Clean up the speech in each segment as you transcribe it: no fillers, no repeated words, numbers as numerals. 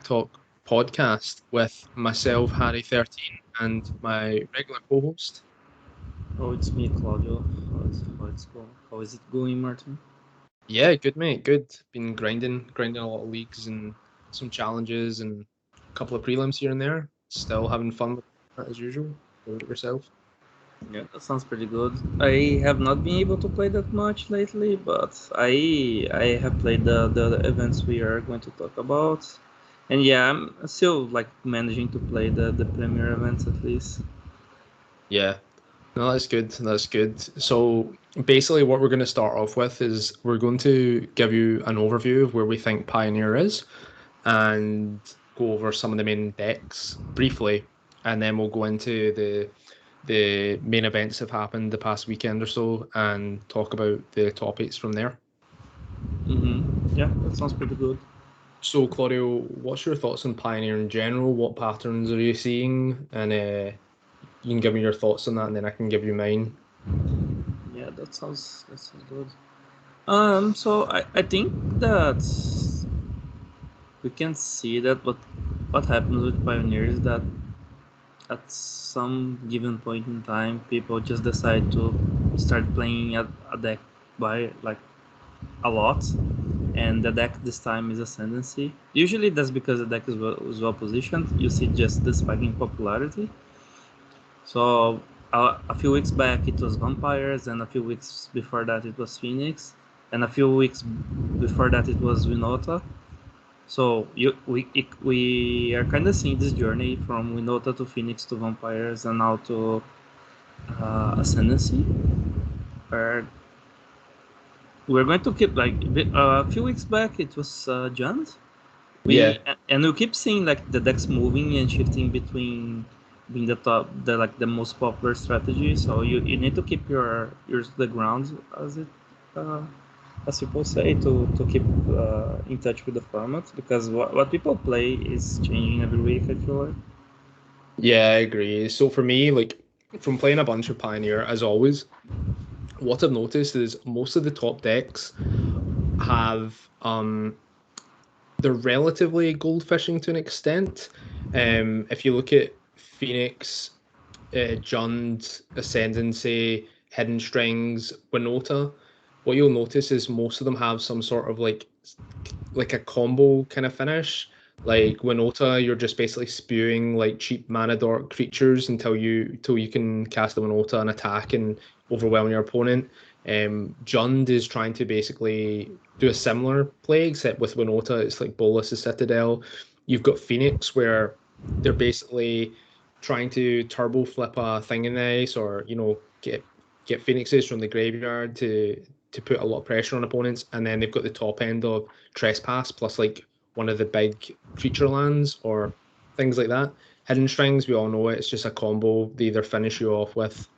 Talk podcast with myself, Harry13, and my regular co-host. Oh, it's me, Claudio. How is it going, Martin? Yeah, good mate, good. Been grinding a lot of leagues and some challenges and a couple of prelims here and there. Still having fun with that as usual. What about yourself? Yeah, that sounds pretty good. I have not been able to play that much lately, but I have played the events we are going to talk about, and yeah, I'm still like managing to play the premier events at least. Yeah, no, that's good. That's good. So basically, what we're going to start off with is we're going to give you an overview of where we think Pioneer is, and go over some of the main decks briefly, and then we'll go into the main events that have happened the past weekend or so, and talk about the topics from there. Yeah, that sounds pretty good. So, Claudio, what's your thoughts on Pioneer in general? What patterns are you seeing? And you can give me your thoughts on that, and then I can give you mine. Yeah, that sounds good. So I think that we can see that what happens with Pioneer is that at some given point in time, people just decide to start playing a deck by like a lot, and the deck this time is Ascendancy. Usually, that's because the deck is well positioned. You see just the spike in popularity. So a few weeks back it was Vampires, and a few weeks before that it was Phoenix, and a few weeks before that it was Winota. So we are kind of seeing this journey from Winota to Phoenix to Vampires and now to Ascendancy, where we're going to keep like a few weeks back it was Jund. Yeah, We keep seeing like the decks moving and shifting between being the most popular strategy. So you need to keep your ears to the ground uh, as people say to keep in touch with the format because what people play is changing every week. I feel like. yeah, I agree. So for me, like from playing a bunch of Pioneer, as always, what I've noticed is most of the top decks have they're relatively gold fishing to an extent. If you look at Phoenix, Jund, Ascendancy, Hidden Strings, Winota, what you'll notice is most of them have some sort of like a combo kind of finish. Like Winota, you're just basically spewing like cheap mana dork creatures until you can cast a Winota and attack and overwhelm your opponent. Jund is trying to basically do a similar play, except with Winota, it's like Bolus is Citadel. You've got Phoenix, where they're basically trying to turbo flip a thing in the ice, or get Phoenixes from the graveyard to put a lot of pressure on opponents, and then they've got the top end of Trespass plus like one of the big creature lands or things like that. Hidden Strings, we all know it. It's just a combo. They either finish you off with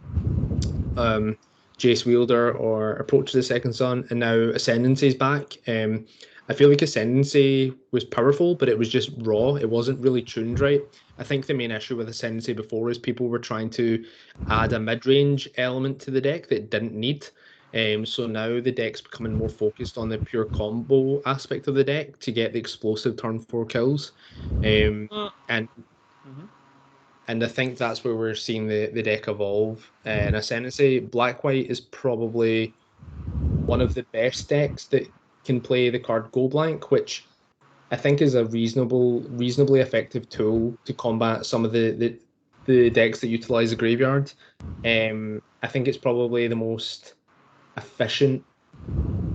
um, Jace Wielder or Approach to the Second Sun, and now Ascendancy is back. I feel like Ascendancy was powerful, but it was just raw. It wasn't really tuned right. I think the main issue with Ascendancy before is people were trying to add a mid-range element to the deck that it didn't need. So now the deck's becoming more focused on the pure combo aspect of the deck to get the explosive turn 4 kills. And Mhm. and I think that's where we're seeing the deck evolve. And Ascendancy, Black White is probably one of the best decks that can play the card Go Blank, which I think is a reasonably effective tool to combat some of the decks that utilize the graveyard. I think it's probably the most efficient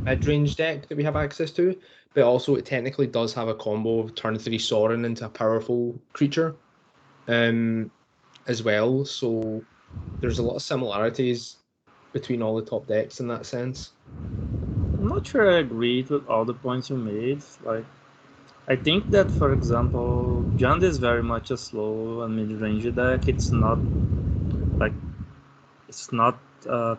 mid-range deck that we have access to, but also it technically does have a combo of turn 3 Sorin into a powerful creature. Um, as well. So there's a lot of similarities between all the top decks in that sense. I'm not sure I agreed with all the points you made. Like I think that, for example, Jund is very much a slow and mid-range deck. Like it's not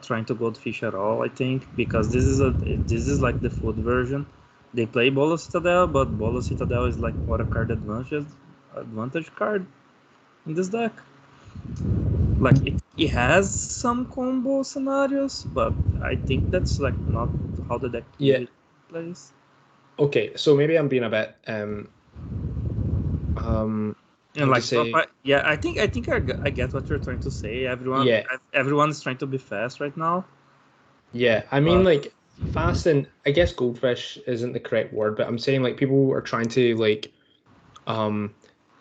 trying to goldfish at all. I think because this is like the food version. They play Bolo Citadel, but Bolo Citadel is like what a card advantage card in this deck. Like it has some combo scenarios, but I think that's like not how the deck Yeah. usually plays. Okay. So maybe I'm being a bit And How to like, say? yeah, I think I get what you're trying to say. Yeah, Everyone is trying to be fast right now. yeah. I mean, But like fast, and I guess goldfish isn't the correct word, but I'm saying like people are trying to like um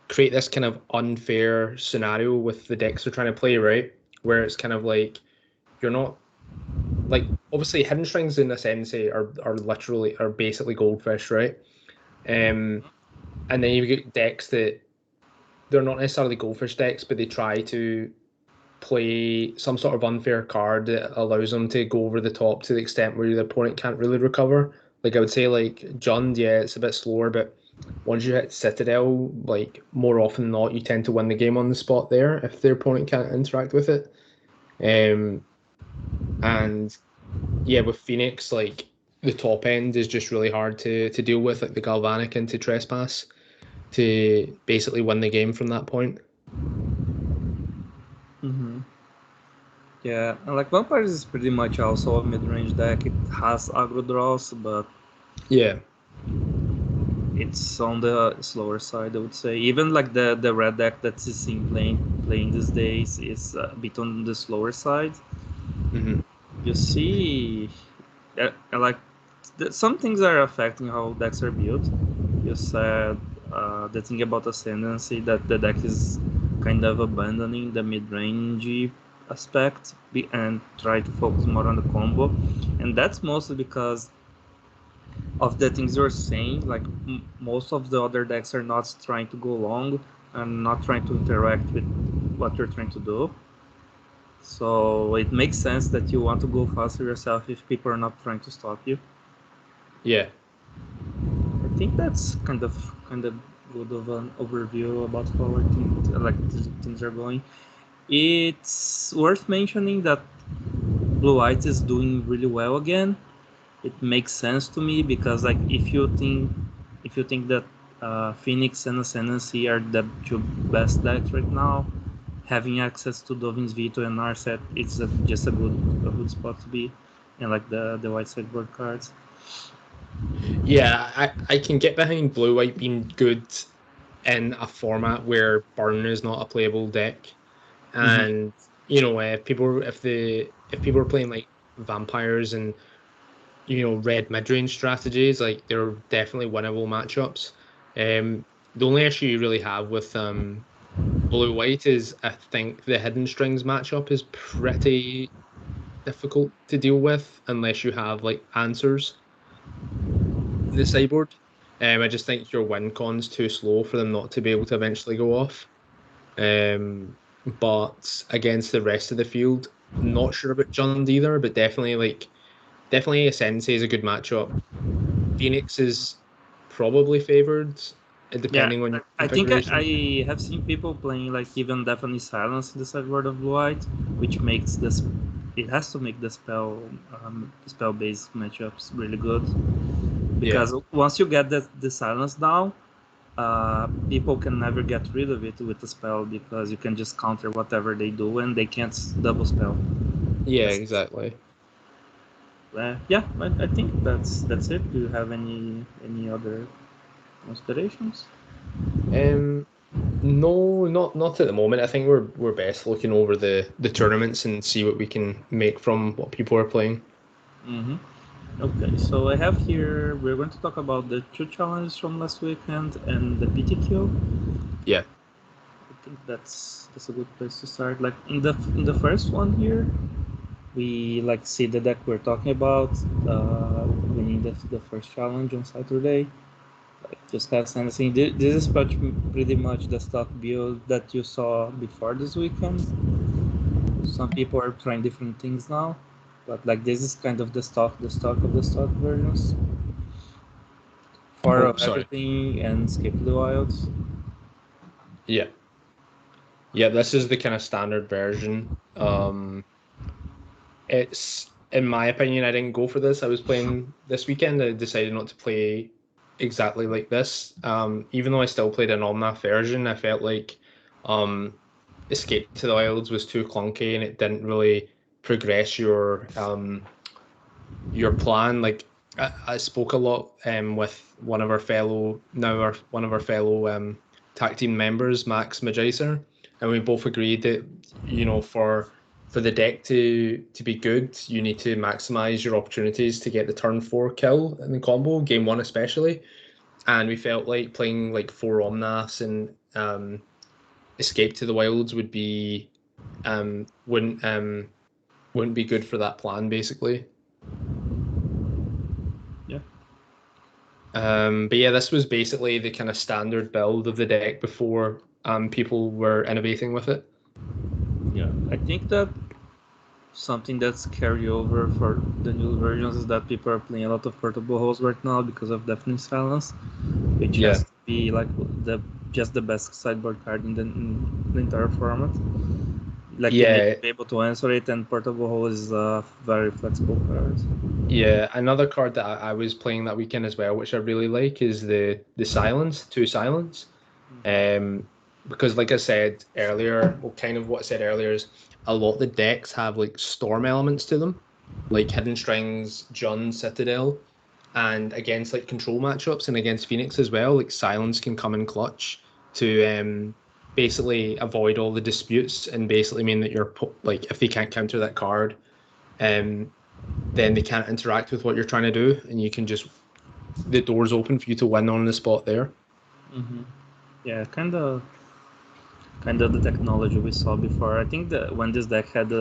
create this kind of unfair scenario with the decks they're trying to play, right? Where it's kind of like you're not like obviously hidden strings in a sense are basically goldfish, right? Um, and then you get decks that they're not necessarily goldfish decks, but they try to play some sort of unfair card that allows them to go over the top to the extent where the opponent can't really recover. Like I would say, like Jund, yeah, it's a bit slower, but once you hit Citadel, like more often than not, you tend to win the game on the spot there if their opponent can't interact with it. Um, and yeah, with Phoenix, like the top end is just really hard to deal with, like the Galvanic into Trespass to basically win the game from that point. yeah, and like Vampires is pretty much also a mid-range deck. It has aggro draws, but Yeah, it's on the slower side, I would say. Even like the red deck that's seen playing these days is a bit on the slower side. hmm You see, like some things are affecting how decks are built. You said the thing about Ascendancy that the deck is kind of abandoning the mid-range aspect and try to focus more on the combo, and that's mostly because of the things you're saying. Like most of the other decks are not trying to go long and not trying to interact with what you're trying to do. So it makes sense that you want to go faster yourself if people are not trying to stop you. yeah, I think that's kind of good of an overview about how I think things are going. It's worth mentioning that Blue White is doing really well again. It makes sense to me because like if you think that Phoenix and Ascendancy are the two best decks right now, having access to Dovin's Veto and Narset, it's just a good spot to be, and like the white sideboard cards. yeah. I can get behind blue white being good in a format where burn is not a playable deck, Mm-hmm. and if people are playing like vampires and red mid range strategies, like they're definitely winnable matchups. The only issue you really have with blue white is I think the hidden strings matchup is pretty difficult to deal with unless you have like answers in the sideboard. I just think your win con's too slow for them not to be able to eventually go off. But against the rest of the field, not sure about Jund either, but definitely a Sensei is a good matchup. Phoenix is probably favored, Yeah, depending on your I think configuration. I have seen people playing like even definitely silence in the sideboard of Blue White, which makes this it has to make the spell based matchups really good Yeah, because once you get the silence down, people can never get rid of it with the spell because you can just counter whatever they do and they can't double spell. yeah, That's, exactly. yeah, I think that's it. Do you have any other considerations? Um, no, not at the moment. I think we're best looking over the tournaments and see what we can make from what people are playing. Mm-hmm. Okay, so I have here, we're going to talk about the two challenges from last weekend and the PTQ. Yeah, I think that's a good place to start. Like in the first one here, we like see the deck we're talking about, winning the first challenge on Saturday. Like just have something. This is pretty much the stock build that you saw before this weekend. Some people are trying different things now, but like this is kind of the stock of the stock versions. Four oh, of sorry. everything and skip the wilds. Yeah, yeah. This is the kind of standard version. It's in my opinion, I didn't go for this. I was playing this weekend. I decided not to play exactly like this. Even though I still played an Omnath version, I felt like um, Escape to the Wilds was too clunky and it didn't really progress your plan. Like I spoke a lot with one of our fellow tag team members, Max Magicer, and we both agreed that for the deck to be good, you need to maximize your opportunities to get the turn 4 kill in the combo, game 1 especially. And we felt like playing like 4 Omnaths and Escape to the Wilds wouldn't be good for that plan, basically. Yeah. But yeah, this was basically the kind of standard build of the deck before people were innovating with it. Yeah, I think that something that's carry over for the new versions is that people are playing a lot of portable holes right now because of Deafening Silence, which Yeah. has to be like just the best sideboard card in the entire format. Like you need to be able to answer it, and portable hole is a very flexible card. Yeah, another card that I was playing that weekend as well, which I really like, is the Silence, 2 Silence. Because like I said earlier, well, kind of what I said earlier is a lot of the decks have like storm elements to them, like Hidden Strings, Jund, Citadel, and against like control matchups and against Phoenix as well, like Silence can come in clutch to basically avoid all the disputes and basically mean that you're like if they can't counter that card, then they can't interact with what you're trying to do, and you can just the door's open for you to win on the spot there. Yeah, kind of the technology we saw before. I think that when this deck had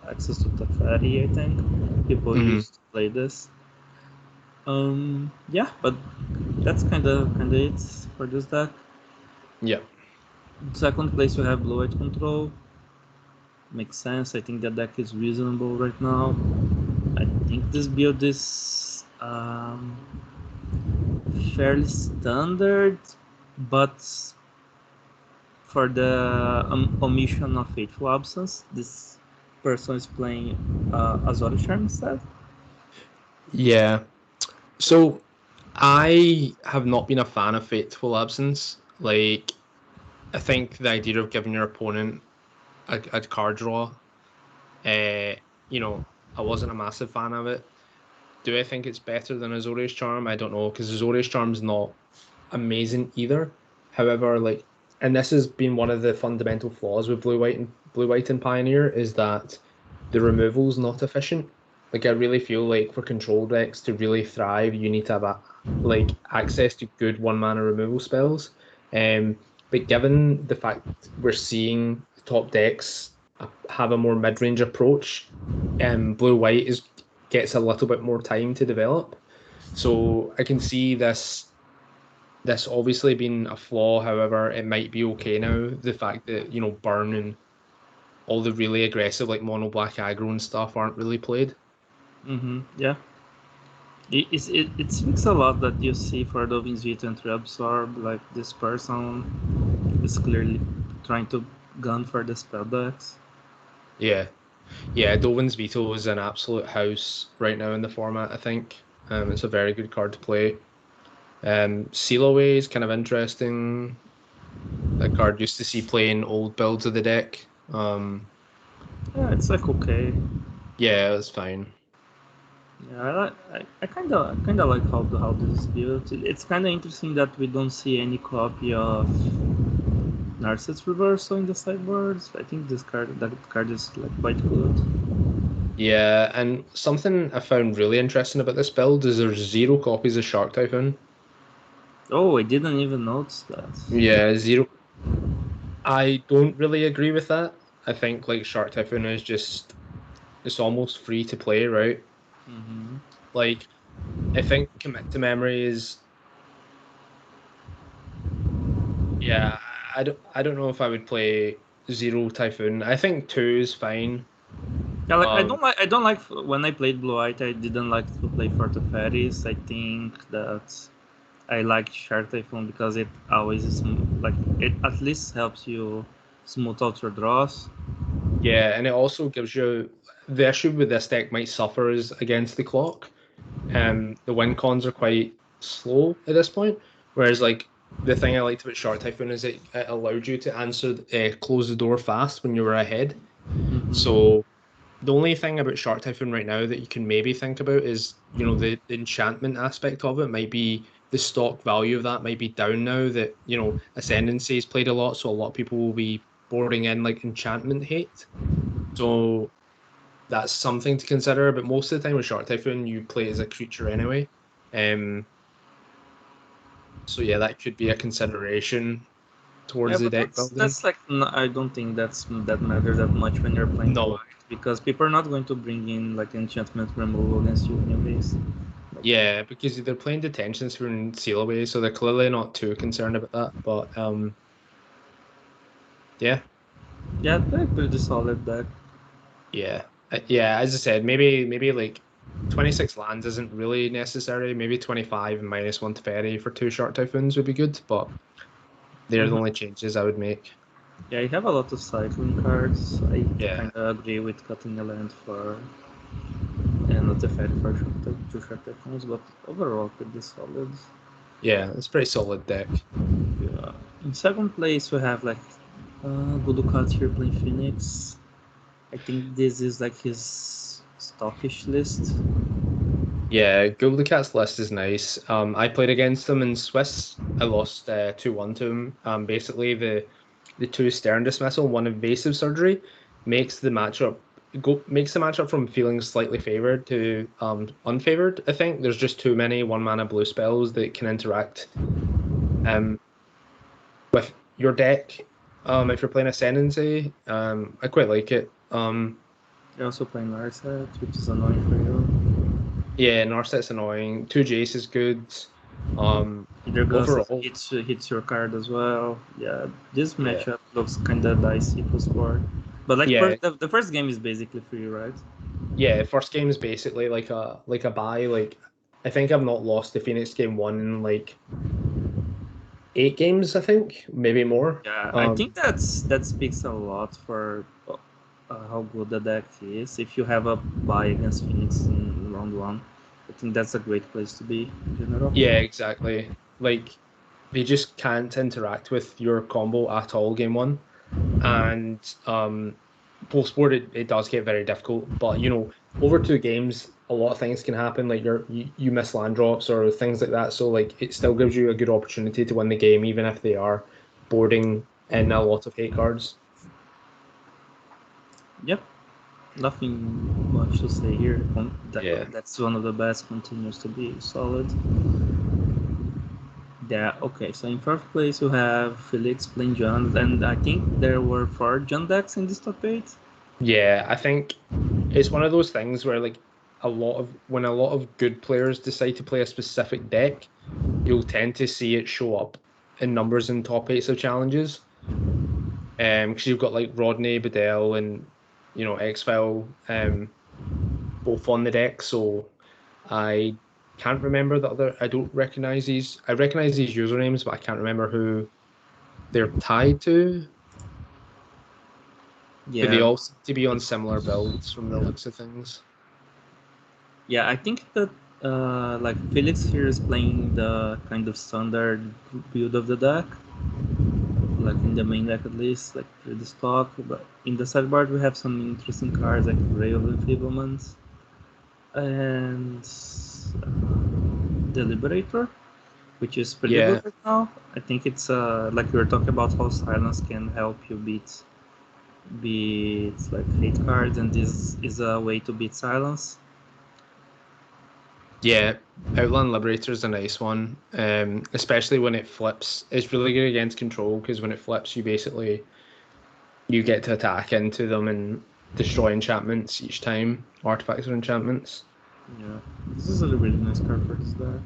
access to Teferi, I think people used to play this. Yeah, but that's kind of it for this deck. Yeah. Second place we have Blue-White Control. Makes sense. I think that deck is reasonable right now. I think this build is fairly standard, but for the omission of Fateful Absence, this person is playing Azorius Charm instead. Yeah. So I have not been a fan of Fateful Absence. Like, I think the idea of giving your opponent a card draw, I wasn't a massive fan of it. Do I think it's better than Azorius Charm? I don't know, because Azorius Charm's not amazing either. However, like, and this has been one of the fundamental flaws with Blue White and Pioneer is that the removal's not efficient. Like, I really feel like for control decks to really thrive, you need to have access to good 1-mana removal spells. But given the fact we're seeing top decks have a more mid-range approach, Blue White gets a little bit more time to develop. So I can see this obviously being a flaw. However, it might be okay now. The fact that burn and all the really aggressive like mono black aggro and stuff aren't really played. Yeah. It speaks a lot that you see for Dovin's Vita and Reabsorb, like this person is clearly trying to gun for the spell decks. Yeah. Dovin's Veto is an absolute house right now in the format, I think. It's a very good card to play. Seal Away is kind of interesting. That card used to see playing old builds of the deck. Yeah, it's like okay. Yeah, it's fine. Yeah, I kind of like how this is built. It's kind of interesting that we don't see any copy of Narset's Reversal in the sideboards. I think that card is like quite good. Yeah, and something I found really interesting about this build is there's 0 copies of Shark Typhoon. Oh, I didn't even notice that. Yeah, 0. I don't really agree with that. I think like Shark Typhoon is it's almost free to play, right? Like, I think Commit to Memory is. Yeah, I don't know if I would play 0 Typhoon. I think 2 is fine. Yeah, like I don't like when I played Blue White. I didn't like to play for the fairies. I think that I like Shark Typhoon because it always is like it at least helps you smooth out your draws. Yeah, and it also gives you the issue with this deck might suffer is against the clock. The win cons are quite slow at this point. Whereas like the thing I liked about Shark Typhoon is it allowed you to close the door fast when you were ahead. So the only thing about Shark Typhoon right now that you can maybe think about is the enchantment aspect of it might be the stock value of that might be down now that, you know, Ascendancy is played a lot, so a lot of people will be boarding in like Enchantment Hate. So that's something to consider, but most of the time with Shark Typhoon, you play as a creature anyway. So yeah, that could be a consideration towards Yeah, the but deck building. that's like I don't think that matters that much when you're playing No. white, because people are not going to bring in like enchantment removal against you anyways. Yeah, because they're playing detentions from Seal Away, so they're clearly not too concerned about that. But yeah, Yeah, they're pretty solid deck. yeah, yeah. As I said, maybe like 26 lands isn't really necessary. Maybe 25 and -1 to Ferry for 2 Shark Typhoons would be good, but they're the only changes I would make. Yeah, you have a lot of cycling cards. I Yeah, kind of agree with cutting a land for and not the fact for two short typhoons, but overall pretty solid. yeah, it's a pretty solid deck. Yeah. In second place, we have like Gulukat here playing Phoenix. I think this is like his stockish list. Yeah, Google the Cat's list is nice. I played against them in Swiss. I lost 2-1 to him. Basically, the 2 stern dismissal, 1 invasive surgery, makes the matchup makes the matchup from feeling slightly favored to unfavored. I think there's just too many 1 mana blue spells that can interact um with your deck. If you're playing Ascendancy, I quite like it. You're also playing Narset, which is annoying for you. Yeah, Narset's annoying. 2 Jace is good. Either Ghost Overall, hits your card as well. Yeah, this yeah, matchup looks kind of dicey plus 4. But like yeah, the first game is basically free, right? yeah. First game is basically like a buy. Like I think I've not lost the Phoenix game one in like 8 games. I think maybe more. Yeah, I think that speaks a lot for how good the deck is. If you have a buy against Phoenix in round 1, I think that's a great place to be in general. Yeah, exactly. Like they just can't interact with your combo at all game one, and post sport it does get very difficult. But you know, over 2 games, a lot of things can happen. Like you miss land drops or things like that. So like it still gives you a good opportunity to win the game, even if they are boarding in a lot of hate cards. Yep, nothing much to say here. Yeah. That's one of the best, continues to be solid. Yeah, okay, so in first place you have Felix playing John, and I think there were 4 John decks in this top 8. Yeah, I think it's one of those things where like when a lot of good players decide to play a specific deck, you'll tend to see it show up in numbers in top eights of challenges. Because you've got like Rodney, Bedell, and you know X-File, both on the deck. So I can't remember the other. I don't recognize these. I recognize these usernames, but I can't remember who they're tied to. But they Yeah, all seem to be on similar builds from the looks of things. yeah, I think that like Felix here is playing the kind of standard build of the deck, like in the main deck at least, like the stock. But in the sideboard we have some interesting cards like Ray of Enfeeblement and the Liberator, which is pretty Yeah, good right now. I think it's like we were talking about how silence can help you beat like hate cards, and this is a way to beat silence. yeah. Outland Liberator is a nice one, especially when it flips. It's really good against control because when it flips, you get to attack into them and destroy enchantments each time, artifacts or enchantments. Yeah, this is a really nice card for this deck.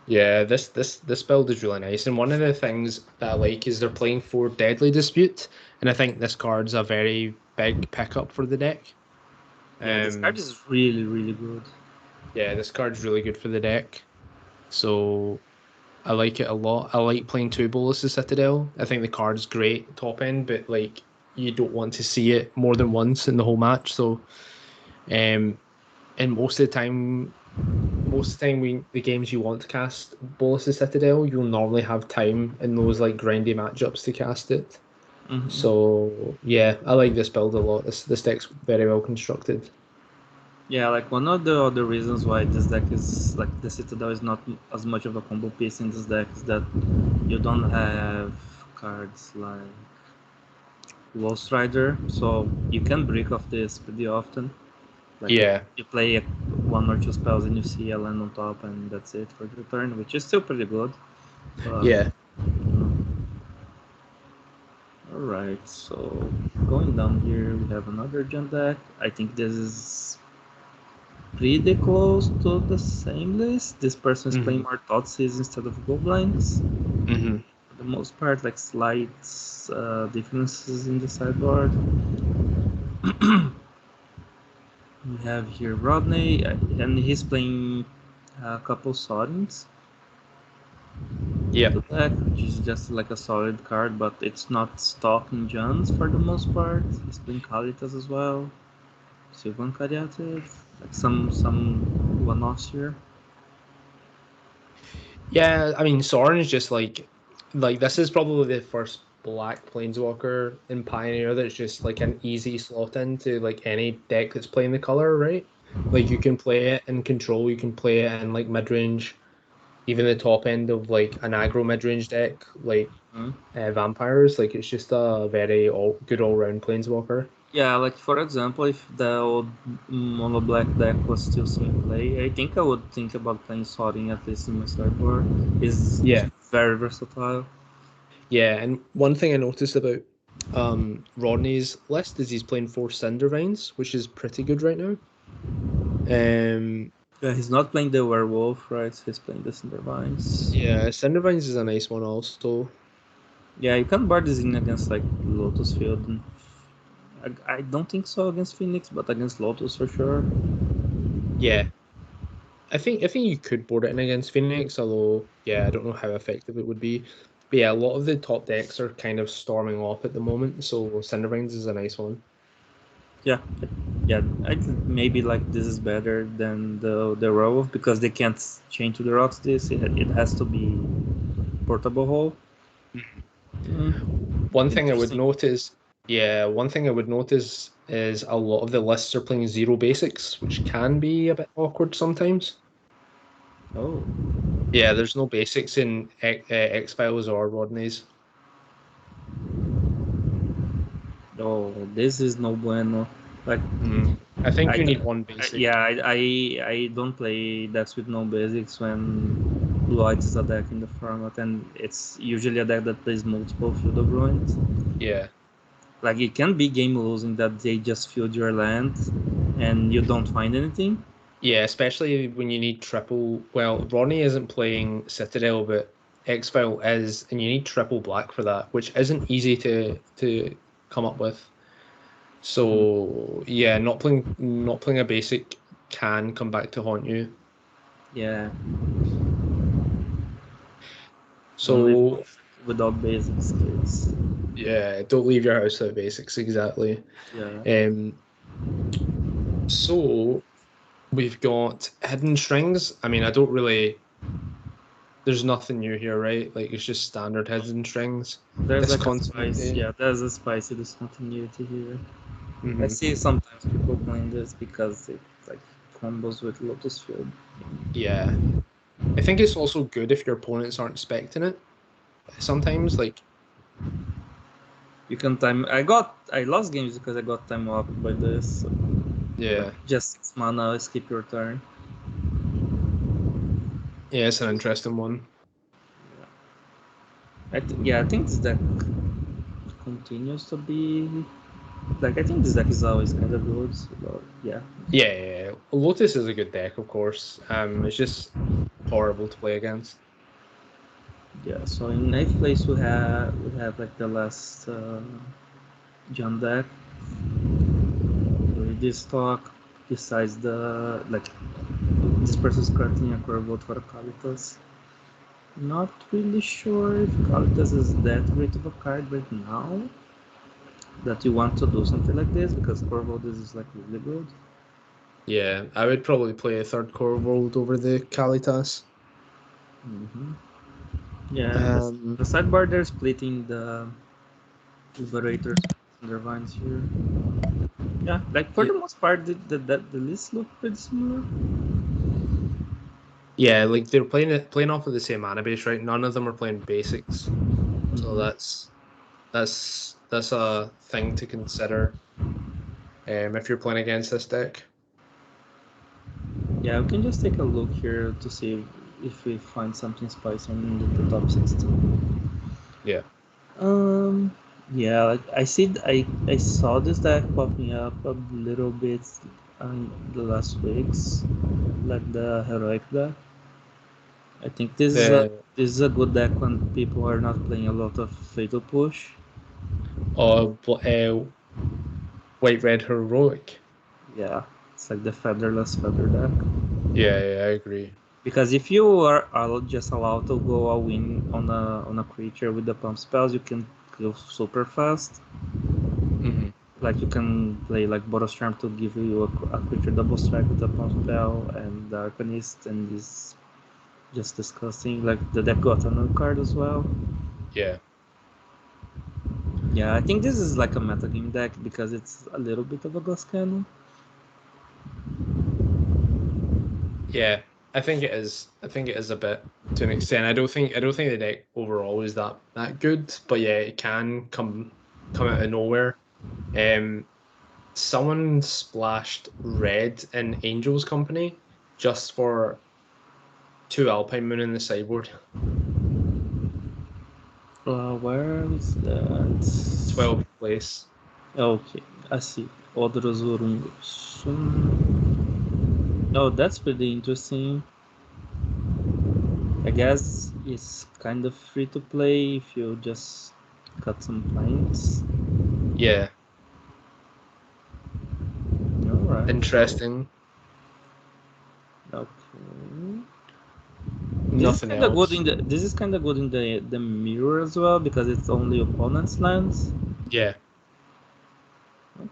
Yeah, this build is really nice, and one of the things that I like is they're playing for Deadly Dispute, and I think this card's a very big pickup for the deck. Yeah, this card Um, is really good. yeah, this card's really good for the deck, so I like it a lot. I like playing 2 Bolas Citadel. I think the card's great top end, but like you don't want to see it more than once in the whole match. So, um, and most of the time the games you want to cast Bolas Citadel, you'll normally have time in those like grindy matchups to cast it. Mm-hmm. So yeah, I like this build a lot. This deck's very well constructed. Yeah, like one of the other reasons why this deck is like the Citadel is not as much of a combo piece in this deck is that you don't have cards like Lost Rider, so you can break off this pretty often. Like Yeah, you play one or two spells and you see a land on top, and that's it for the turn, which is still pretty good. But yeah, all right, so going down here, we have another Gen deck. I think this is pretty close to the same list. This person is playing hmm more Thoughtseize instead of Goblins. hmm For the most part, like slight differences in the sideboard. We have here Rodney, and he's playing a couple Soddings yeah, to deck, which is just like a solid card, but it's not stock in Juns for the most part. He's playing Kalitas as well, Sylvan Caryatid, like some one-offs here. yeah. I mean, Sorin is just like this is probably the first black planeswalker in Pioneer that's just like an easy slot into like any deck that's playing the color, right? Like you can play it in control, you can play it in like mid range, even the top end of like an aggro mid range deck, like Hmm? vampires. Like it's just a very good all round planeswalker. Yeah, like for example, if the old mono black deck was still seeing play, I think I would think about playing Sorting at least in my sideboard. Is Yeah, very versatile. yeah. And one thing I noticed about Rodney's list is he's playing four Cindervines, which is pretty good right now. Um, Yeah, he's not playing the werewolf, right? He's playing the Cindervines. yeah, Cindervines is a nice one also. Yeah, you can bar this in against like Lotus Field. And I don't think so against Phoenix, but against Lotus for sure. Yeah, I think you could board it in against Phoenix, although yeah, I don't know how effective it would be. But yeah, a lot of the top decks are kind of storming off at the moment, so Cindervines is a nice one. Yeah, yeah. I think maybe like this is better than the werewolf because they can't chain to the rocks. It has to be portable hole. One thing I would Interesting. notice, yeah, one thing I would notice is a lot of the lists are playing zero basics, which can be a bit awkward sometimes. Oh, Yeah, there's no basics in X-Files or Rodney's. oh, this is no bueno. Like I think I, you d- need one yeah, basic. I don't play decks with no basics when Blue White is a deck in the format, and it's usually a deck that plays multiple Field of Ruins. Yeah. Like it can be game losing that they just field your land and you don't find anything. Yeah, especially when you need triple. Well, Ronnie isn't playing Citadel, but X-File is, and you need triple black for that, which isn't easy to come up with. So yeah, not playing a basic can come back to haunt you. Yeah, don't live So without basics, kids. yeah, don't leave your house without basics, exactly. Yeah. Um, so we've got hidden strings. I mean, I don't really. There's nothing new here, right? Like it's just standard hidden strings. There's like a spice. Discontinuity. Yeah, there's a spicy discontinuity here. I Hmm see sometimes people playing this because it like combos with Lotus Field. Yeah. I think it's also good if your opponents aren't expecting it. Sometimes, like, You can time. I lost games because I got time up by this. So, like yeah, just 6 mana, skip your turn. yeah, it's an interesting one. Yeah, I think this deck continues to be like I think this deck is always kind of good. But yeah, Yeah, yeah, yeah. Lotus is a good deck, of course. It's just horrible to play against. yeah. So in ninth place we have like the last John deck. With this talk, besides the like this person's currently a core vote for Kalitas. Not really sure if Kalitas is that great of a card right now that you want to do something like this because core vote is like really good. Yeah, I would probably play a third core world over the Kalitas. Hmm. Yeah, Um, the sidebar they're splitting the Liberators and their vines here. Yeah, like for Yeah. the most part, the list look pretty similar. Yeah, like they're playing off of the same mana base, right? None of them are playing basics, so Mhm. that's a thing to consider. If you're playing against this deck. Yeah, we can just take a look here to see if we find something spicy in the top 16. Yeah. Yeah, like I saw this deck popping up a little bit in the last weeks, like the heroic deck. I think The this is a good deck when people are not playing a lot of fatal push. white red heroic. Yeah, it's like the featherless feather deck. Yeah, I agree. Because if you are just allowed to go all in on a creature with the pump spells, you can go super fast. Hmm. Like you can play like Boros Charm to give you a creature double strike with a pump spell, and the Arcanist, and is just disgusting. Like the deck got another card as well. Yeah. Yeah, I think this is like a metagame deck because it's a little bit of a glass cannon. Yeah, I think it is. I think it is a bit to an extent. I don't think the deck overall is that good, but yeah, it can come out of nowhere. Um, Someone splashed red in Angel's Company just for 2 Alpine Moon in the sideboard. Where is that? 12th place. Okay, I see. Outros Urungos. Oh, that's pretty interesting. I guess it's kind of free to play if you just cut some points. Yeah, Alright. interesting. Okay. This is Nothing kind of good else. in the mirror as well because it's only opponent's lands. Yeah.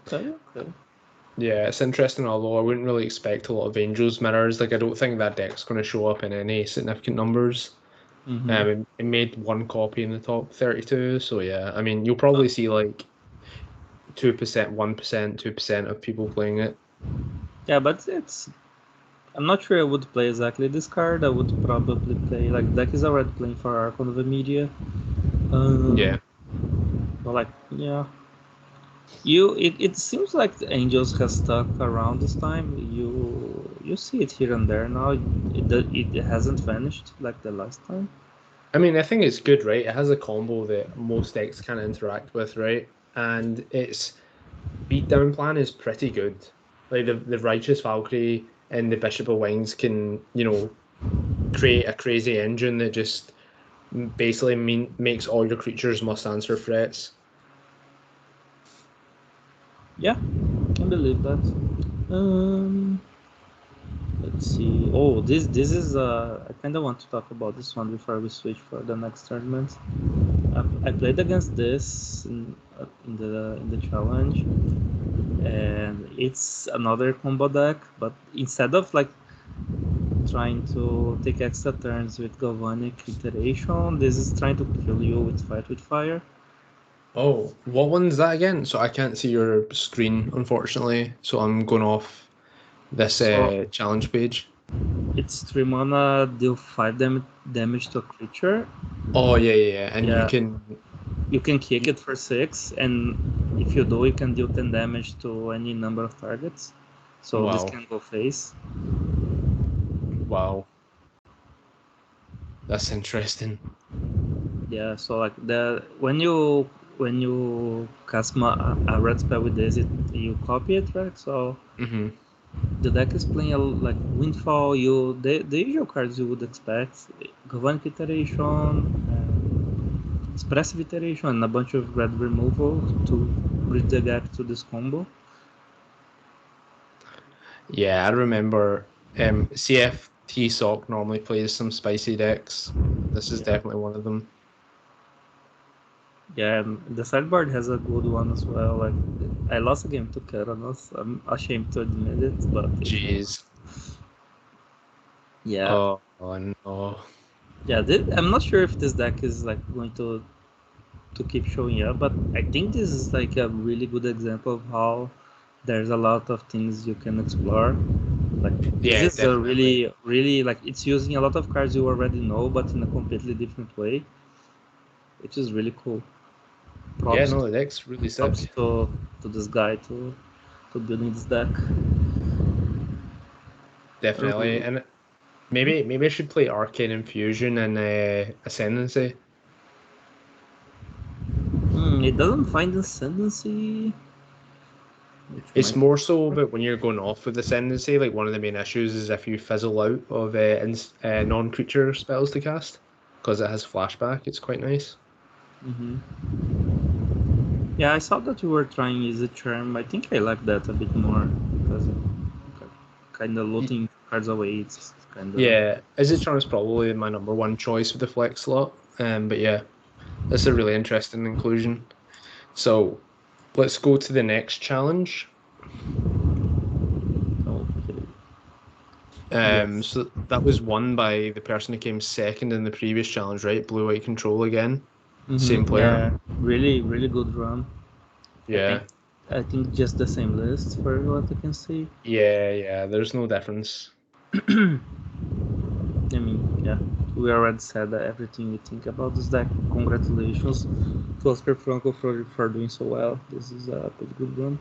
Okay, okay. Yeah, it's interesting, although I wouldn't really expect a lot of Angels mirrors. Like, I don't think that deck's going to show up in any significant numbers. Mm-hmm. It made one copy in the top 32, so yeah. I mean, you'll probably see like 2%, 1%, 2% of people playing it. Yeah, but it's. I'm not sure I would play exactly this card. I would probably play like deck is already playing for Archon of the Media. Yeah. But like yeah, it seems like the Angels has stuck around this time. You see it here and there now. It hasn't vanished like the last time. I mean, I think it's good, right? It has a combo that most decks can interact with, right? And its beatdown plan is pretty good. Like the Righteous Valkyrie and the Bishop of Wings can, create a crazy engine that just basically makes all your creatures must answer threats. Yeah, can believe that. Um, let's see. Oh, this is I kind of want to talk about this one before we switch for the next tournament. I played against this in the challenge, and it's another combo deck. But instead of like trying to take extra turns with Galvanic Iteration, this is trying to kill you with Fight with Fire. Oh, what one's that again? So I can't see your screen, unfortunately. So I'm going off this So challenge page. it's 3 mana, deal 5 damage to a creature. Oh yeah. And you Yeah, can. you can kick You, it for 6, and if you do, you can deal 10 damage to any number of targets. So this wow, can go face. wow, that's interesting. Yeah, so like the when you cast a red spell with this, you copy it, right? So Hmm. the deck is playing like Windfall. The usual cards you would expect: Galvanic Iteration, Expressive Iteration, and a bunch of red removal to bridge the gap to this combo. Yeah, I remember. CFT Sock normally plays some spicy decks. This is Yeah, definitely one of them. yeah, and the sideboard has a good one as well. Like I lost a game to Keranos. I'm ashamed to admit it, but Jeez. yeah, Oh no. yeah. I'm not sure if this deck is like going to keep showing up, but I think this is like a really good example of how there's a lot of things you can explore. Like Yeah, this is a definitely. really like it's using a lot of cards you already know, but in a completely different way, which is really cool. Yeah, Props, no, the deck's really props sick. to this guy to building this deck. Definitely. And maybe I should play Arcane Infusion and Ascendancy. It doesn't find ascendancy, which It's might. more so about when you're going off with Ascendancy, like one of the main issues is if you fizzle out of non-creature spells to cast, because it has flashback. It's quite nice. Hmm. Yeah, I saw that you were trying Easy Charm. I think I like that a bit more because kind of Y- looting cards away. It's kind of. Yeah, Izzet is probably my number one choice with the flex slot. But yeah, that's a really interesting inclusion. So let's go to the next challenge. Okay. Yes. So that was won by the person who came second in the previous challenge, right? Blue White Control again. Same player. Yeah, really good run. I think Yeah. I think just the same list for what I can see. Yeah. There's no difference. I mean, yeah, we already said everything we think about this deck. Congratulations to Oscar Franco for doing so well. This is a pretty good run.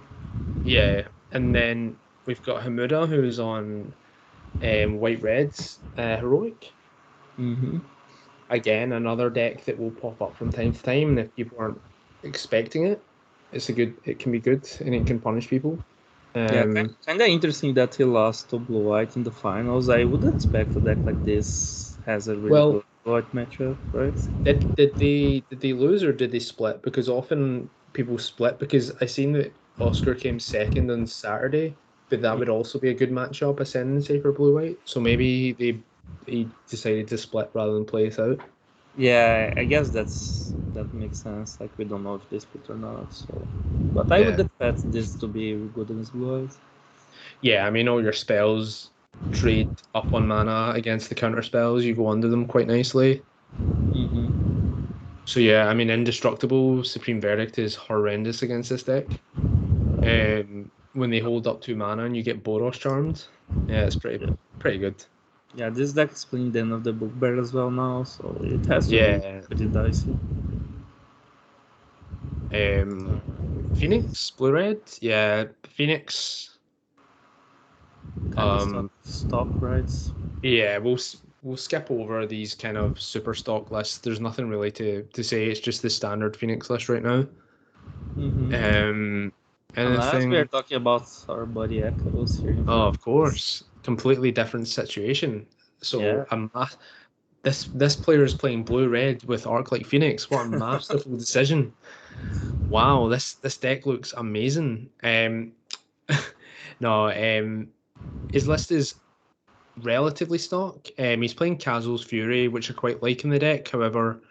Yeah. And then we've got Hamuda, who's on White Reds Heroic. Mm-hmm. Again, another deck that will pop up from time to time. And if people aren't expecting it, it can be good and it can punish people. Yeah, Um, kind of interesting that he lost to Blue White in the finals. I would expect a deck like this has a really good well, Blue White matchup, right? did they lose or did they split? Because often people split because I seen that Oscar came second on Saturday, but that would also be a good matchup, ascendancy for Blue White. So maybe he decided to split rather than play it out. Yeah, I guess that makes sense. Like we don't know if they split or not. So, but I would Yeah. expect this to be good against Blue White. Yeah, I mean all your spells trade up on mana against the counter spells, you go under them quite nicely. Mm-hmm. So yeah, I mean Indestructible Supreme Verdict is horrendous against this deck. When they hold up 2 mana and you get Boros Charmed, yeah, it's Yeah. pretty good. Yeah, this deck is playing the end of the book bear as well now, so it has to be Yeah. pretty dicey. Um, Phoenix, Blue Red, yeah, Phoenix. Kind of Um, stock rights. yeah, we'll skip over these kind of super stock lists. There's nothing really to say. It's just the standard Phoenix list right now. Mm-hmm. Um, Unless we are anything? talking about our buddy Echoes here in Oh, front of of us. course, completely different situation. Yeah. So this player is playing blue red with Arc like Phoenix. What a masterful decision! Wow, this deck looks amazing. No, his list is relatively stock. He's playing Kazu's Fury, which I quite like in the deck. However,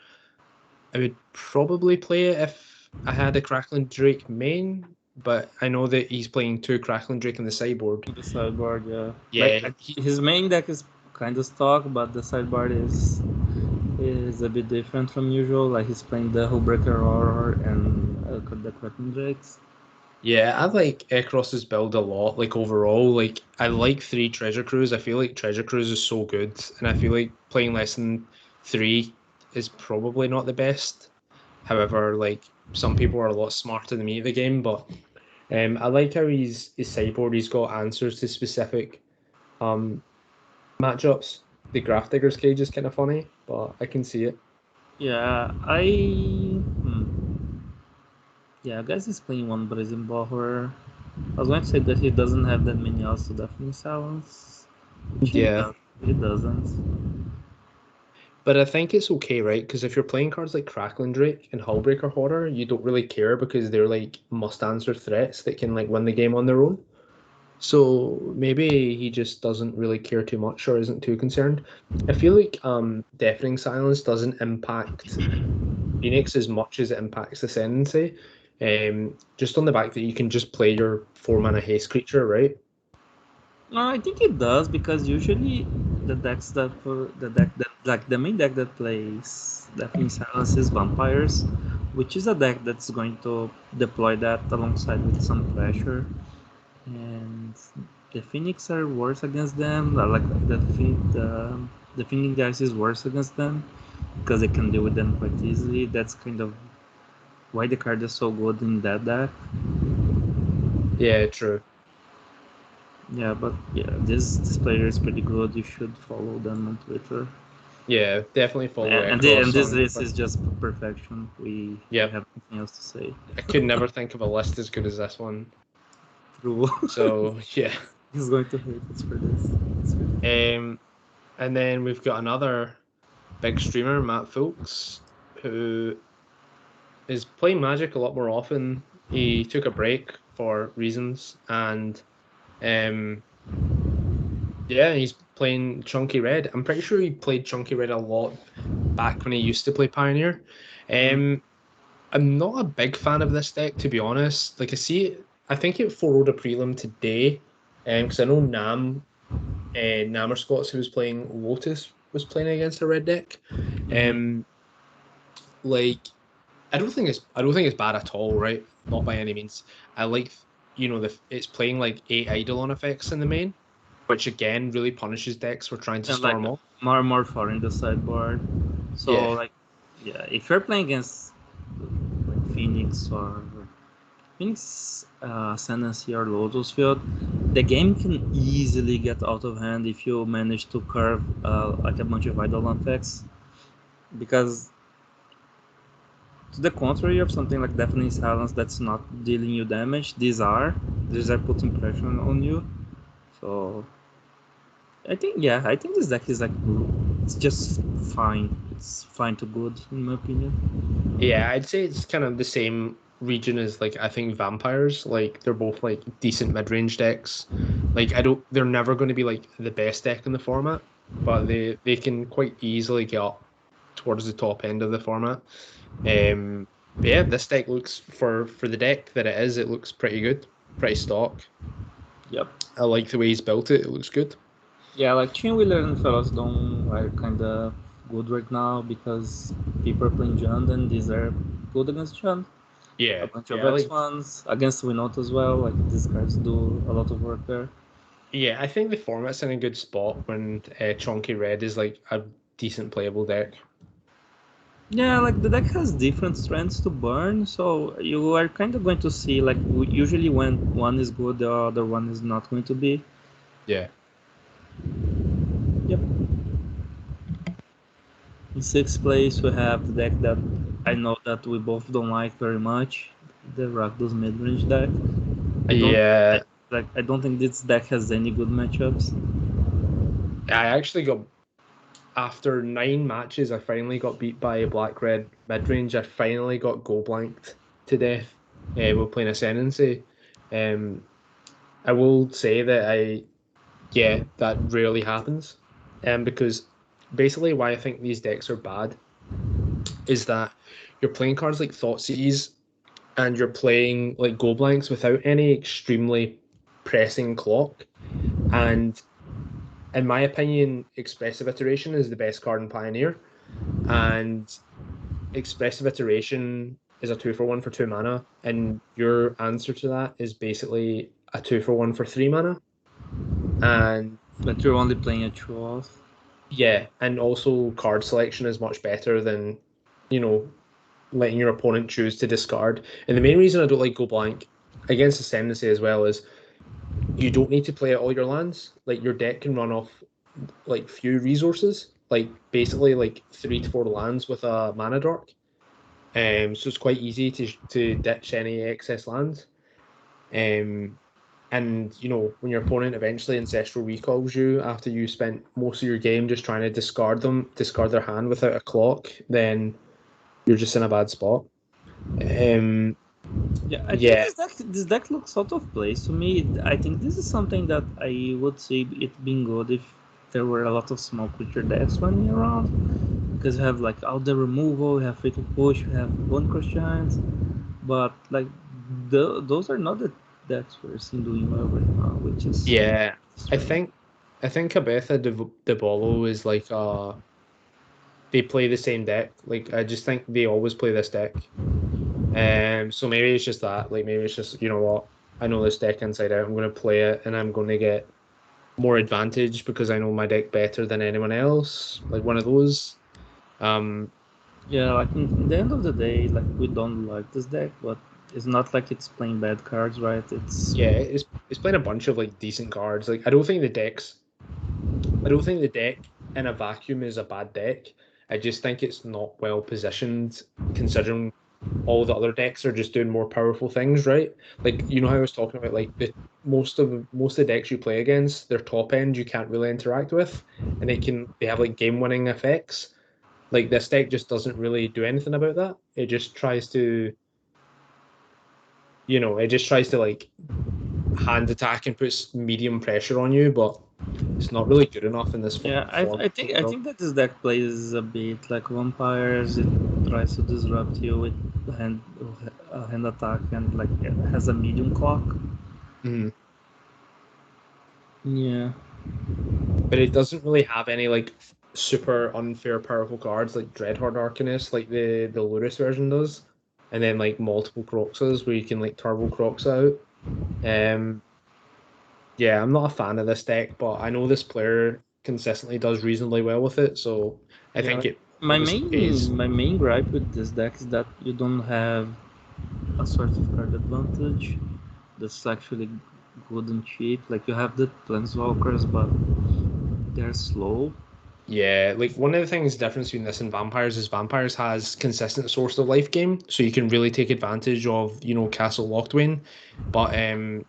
I would probably play it if I had a Crackling Drake main, but I know that he's playing 2 Crackling Drake in the sideboard. The sideboard, yeah. Like Yeah, his main deck is kind of stock, but the sideboard is a bit different from usual. Like he's playing the Hullbreaker Aurora and the Kraken Drakes. yeah, I like Ekros' build a lot. Like overall, like I like 3 Treasure Cruise. I feel like Treasure Cruise is so good, and I feel like playing less than 3 is probably not the best. However, like some people are a lot smarter than me at the game, but I like how his sideboard. He's got answers to specific um matchups. The Grafdigger's Cage is kind of funny, but I can see it. Yeah, yeah, I guess he's playing one Brazen Bauer. I was going to say that he doesn't have that many else to definitely silence, which he Yeah. does. He doesn't. But I think it's okay, right? Because if you're playing cards like Crackling Drake and Hullbreaker Horror, you don't really care because they're like must answer threats that can like win the game on their own. So maybe he just doesn't really care too much or isn't too concerned. I feel like Deafening Silence doesn't impact Phoenix as much as it impacts Ascendancy. Just on the back that you can just play your 4 mana haste creature, right? No, I think it does because usually the deck that like the main deck that plays Deafening Silence is Vampires, which is a deck that's going to deploy that alongside with some pressure. the Phoenix are worse against them. Like the Phoenix guys is worse against them because they can deal with them quite easily. That's kind of why the card is so good in that deck. Yeah, true. Yeah, but yeah, this player is pretty good. You should follow them on Twitter. Yeah, definitely follow And Ekros this on list Twitter. is just perfection. We Yep. have nothing else to say. I could never think of a list as good as this one. True. So yeah. He's going to hate us for this. And then we've got another big streamer, Matt Fulks, who is playing Magic a lot more often. He took a break for reasons, and yeah, he's playing Chunky Red. I'm pretty sure he played Chunky Red a lot back when he used to play Pioneer. I'm not a big fan of this deck, to be honest. Like I think it 4-0'd a prelim today, because I know Nammer Scots, who was playing Lotus, was playing against a red deck. Like I don't think it's bad at all, right? Not by any means. I like it's playing like 8 Eidolon effects in the main, which again really punishes decks for trying to And like storm off. more far in the sideboard. So Yeah. like yeah, if you're playing against like Phoenix or Phoenix Ascendancy or Lotus Field, the game can easily get out of hand if you manage to curve like a bunch of idle effects. Because to the contrary of something like Deafening Silence that's not dealing you damage, these are putting pressure on you. So I think this deck is like it's just fine. It's fine to good in my opinion. Yeah, I'd say it's kind of the same region as like I think vampires. Like they're both like decent mid-range decks. Like they're never going to be like the best deck in the format, but they can quite easily get up towards the top end of the format. But yeah, this deck looks for the deck that it is, it looks pretty good, pretty stock. Yep. I like the way he's built it. It looks good. Yeah, like Chin Wheeler and Fellows are kind of good right now because people are playing Jund and these are good against Jund. A Yeah, bunch of yeah, I like. X1s against Winota as well. Like these cards do a lot of work there. Yeah, I think the format's in a good spot when Chonky Red is like a decent playable deck. Yeah, like the deck has different strengths to burn, so you are kind of going to see like usually when one is good, the other one is not going to be. Yeah. Yep. In sixth place, we have the deck that I know that we both don't like very much, the Rakdos mid-range deck. I don't Yeah, I don't think this deck has any good matchups. I actually got after 9 matches, I finally got beat by a black red mid range. I finally got go blanked to death. We're playing Ascendancy. Um, I will say that yeah, that rarely happens. Because basically why I think these decks are bad is that you're playing cards like Thoughtseize and you're playing like go blanks without any extremely pressing clock. And in my opinion, Expressive Iteration is the best card in Pioneer. And Expressive Iteration is a 2-for-1 for 2 mana. And your answer to that is basically a 2-for-1 for 3 mana. And But you're only playing a 2-off. yeah, and also card selection is much better than, you know, letting your opponent choose to discard. And the main reason I don't like Go Blank against Ascendancy as well is you don't need to play out all your lands. Like your deck can run off like few resources, like basically like 3 to 4 lands with a mana dork. So it's quite easy to ditch any excess lands. And when your opponent eventually ancestral recalls you after you spent most of your game just trying to discard their hand without a clock, then you're just in a bad spot. Yeah, I think Yeah, this deck looks out of place to me. I think this is something that I would say it being good if there were a lot of small creature decks running around. Because you have like all the removal, you have Fatal Push, you have Bone Crush Giants, but like those are not the decks we're seeing doing well right now, which is yeah. I strange. think I think Abetha de Bolo is like they play the same deck. Like I just think they always play this deck. So maybe it's just that. Like maybe it's just, you know what? I know this deck inside out. I'm going to play it, and I'm going to get more advantage because I know my deck better than anyone else. Like one of those. Um, Yeah, like in the end of the day, like we don't like this deck, but it's not like it's playing bad cards, right? It's yeah, it's playing a bunch of like decent cards. Like I don't think the deck in a vacuum is a bad deck. I just think it's not well positioned considering all the other decks are just doing more powerful things, right? Like you know how I was talking about like the most of the decks you play against, their top end you can't really interact with, and they have like game winning effects. Like this deck just doesn't really do anything about that. It just tries to, it just tries to like hand attack and puts medium pressure on you, but it's not really good enough in this yeah. form. I think that this deck plays a bit like vampires. It tries to disrupt you with hand attack and like it has a medium clock. Mhm. Yeah. But it doesn't really have any like super unfair powerful cards like Dreadhorde Arcanist like the Lurus version does, and then like multiple Croxas where you can like turbo Crox out. Um, yeah, I'm not a fan of this deck, but I know this player consistently does reasonably well with it, so I Yeah, think like it obviously pays. my main gripe with this deck is that you don't have a sort of card advantage that's actually good and cheap. Like you have the Planeswalkers, but they're slow. Yeah, like one of the things difference between this and Vampires is Vampires has consistent source of life game, so you can really take advantage of, Castle Locthwain, but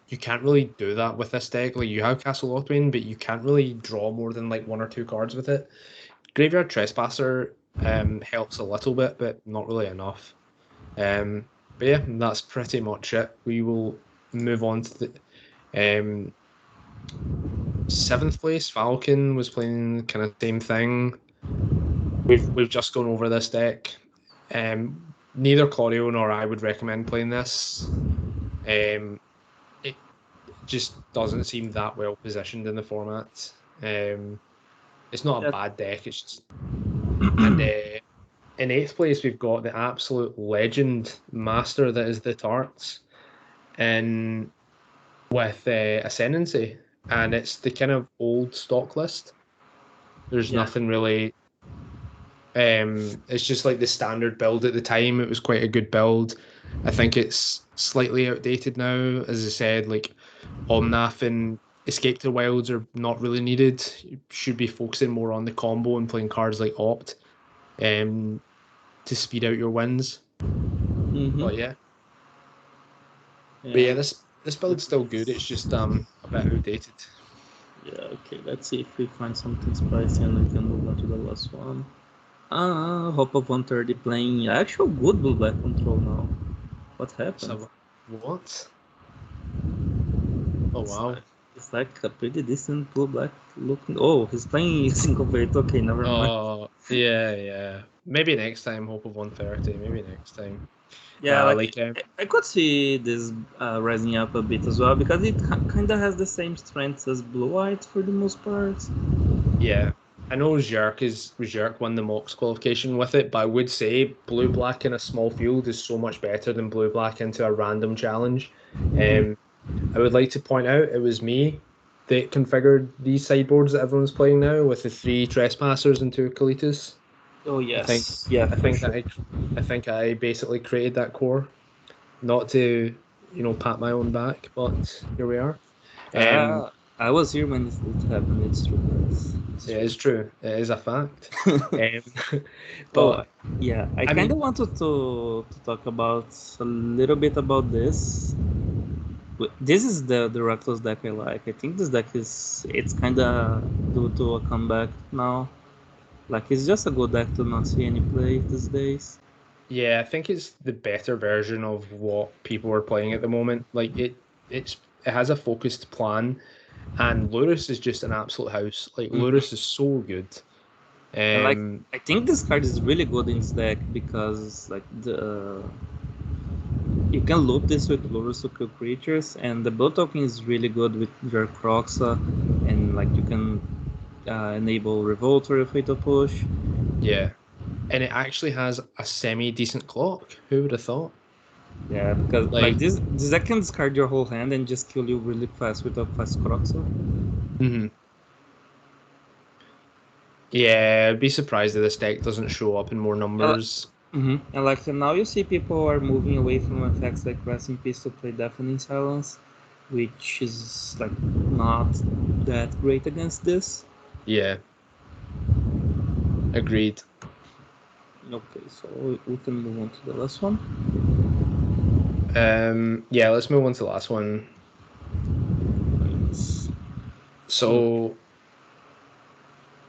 you can't really do that with this deck. Like you have Castle Locthwain, but you can't really draw more than like one or two cards with it. Graveyard Trespasser helps a little bit, but not really enough. But yeah, that's pretty much it. We will move on to the seventh place. Falcon was playing kind of same thing. We've just gone over this deck. Neither Claudio nor I would recommend playing this. It just doesn't seem that well positioned in the format. It's not a Yeah. bad deck. It's just and in eighth place we've got the absolute legend master that is the Tarts, and with Ascendancy, and it's the kind of old stock list. There's Yeah. nothing really. It's just like the standard build at the time. It was quite a good build. I think it's slightly outdated now. As I said, like Omnath and Escape to the Wilds are not really needed. You should be focusing more on the combo and playing cards like Opt to speed out your wins. Mm-hmm. But yeah. But yeah, Yeah. this build's still good. It's just a bit outdated. Yeah. Okay. Let's see if we find something spicy and we can move on to the last one. Hop of 130 playing actual good blue black control now. What happened? So what? Oh It's wow. like it's like a pretty decent blue black looking. Oh, he's playing single plate. Okay, never mind. Oh yeah, yeah. Maybe next time, hope of 130. Maybe next time. Yeah, Nah, like like I could see this rising up a bit as well because it kind of has the same strengths as blue white for the most part. yeah. I know Zerk won the Mox qualification with it, but I would say blue black in a small field is so much better than blue black into a random challenge. Mhm. Um, I would like to point out it was me that configured these sideboards that everyone's playing now with the three trespassers and two Kalitas. Oh I think yes, yeah, I for think sure. I think I basically created that core, not to pat my own back, but here we are. Um, Uh, I was here when it happened. It's true, guys. It's it true. is true. It is a fact. Um, Oh, but yeah. I I kind of mean, wanted to talk about a little bit about this. This is the Reckless deck I like. I think this deck is it's kind of due to a comeback now. Like it's just a good deck to not see any play these days. yeah, I think it's the better version of what people are playing at the moment. Like it has a focused plan, and Lurus is just an absolute house. Like Hmm. Lurus is so good. And like Um, I think this card is really good in this deck because like the you can loop this with Lurus creatures, and the build token is really good with your Croxa, and like you can enable Revolter if to push. yeah, and it actually has a semi decent clock. Who would have thought? Yeah, because Like, this deck can discard your whole hand and just kill you really fast with a fast Croxo. mhm. Yeah, I'd be surprised if this deck doesn't show up in more numbers. And like now you see people are moving away from effects like Rest in Peace to play Deafening Silence, which is like not that great against this. Yeah, agreed. Okay, so we can move on to the last one. Yeah, let's move on to the last one. So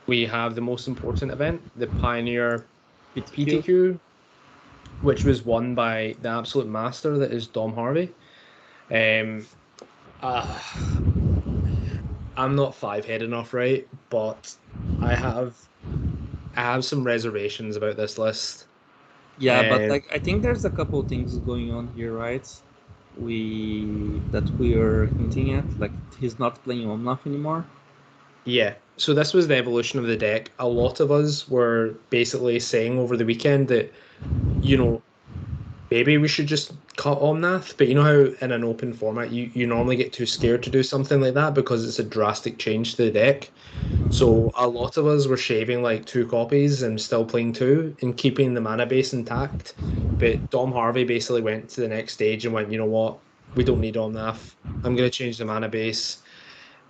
we have the most important event, the Pioneer PTQ. PTQ, which was won by the absolute master that is Dom Harvey. Um, uh, I'm not five-head enough, right? But I have I have some reservations about this list. Yeah, but Um, like I think there's a couple things going on here, right? We are hinting at, like he's not playing Omnath anymore. yeah. So this was the evolution of the deck. A lot of us were basically saying over the weekend that, you know, maybe we should just cut Omnath, but you know how in an open format you normally get too scared to do something like that because it's a drastic change to the deck. So a lot of us were shaving like two copies and still playing two and keeping the mana base intact. But Dom Harvey basically went to the next stage and went, you know what? We don't need Omnath. I'm going to change the mana base.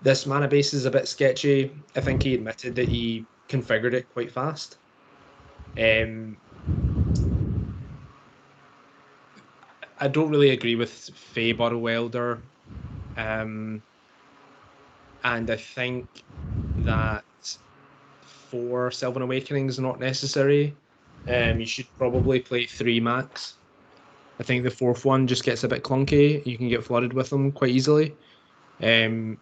This mana base is a bit sketchy. I think he admitted that he configured it quite fast. Um, I don't really agree with Fae Bottle Welder. Um, and I think that four Sylvan Awakenings is not necessary. You should probably play three max. I think the fourth one just gets a bit clunky. You can get flooded with them quite easily. Um,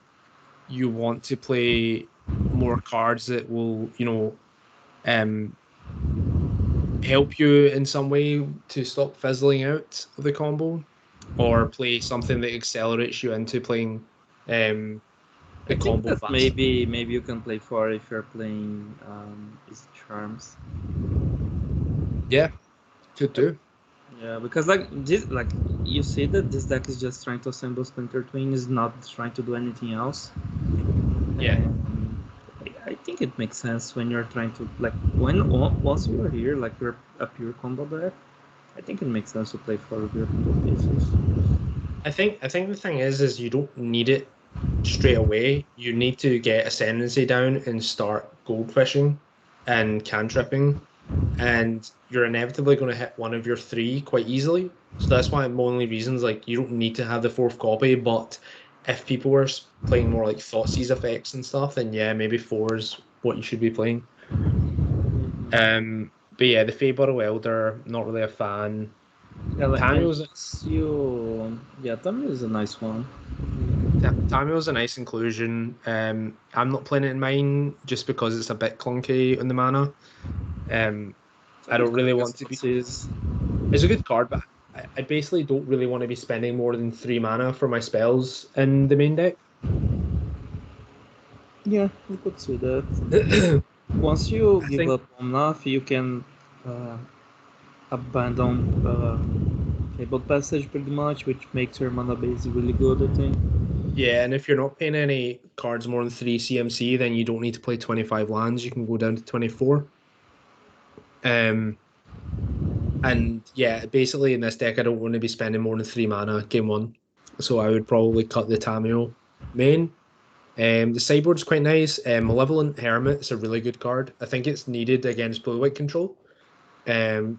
you want to play more cards that will, um, help you in some way to stop fizzling out of the combo, or play something that accelerates you into playing I the think combo that fast. maybe you can play four if you're playing is it Charms. Yeah, could do. Yeah, because like this, like you see that this deck is just trying to assemble Splinter Twin, is not trying to do anything else. Yeah. And I think it makes sense when you're trying to like once you're here, like you're a pure combo deck. I think it makes sense to play four of your combo pieces. I think the thing is you don't need it straight away. You need to get ascendancy down and start gold fishing and cantripping, and you're inevitably going to hit one of your three quite easily. So that's why my only reasons like you don't need to have the fourth copy, but if people were playing more like Thoughtseize effects and stuff, then yeah, maybe four is what you should be playing. But yeah, the Fable Elder, not really a fan. Yeah, like, and Tamu's yeah, Tamil is a nice one. Tamu's a nice inclusion. I'm not playing it in mine just because it's a bit clunky on the mana. Um, It's a I good don't card really want against to be. Nazis. It's a good card, but I basically don't really want to be spending more than three mana for my spells in the main deck. Yeah, you could see that. Once you I give think, up enough, you can uh, abandon Fabled Passage pretty much, which makes your mana base really good, I think. yeah, and if you're not playing any cards more than three CMC, then you don't need to play 25 lands. You can go down to 24. Um, and yeah, basically in this deck, I don't want to be spending more than three mana game one. So I would probably cut the Tameo main. The sideboard's quite nice. Malevolent Hermit is a really good card. I think it's needed against blue-white control,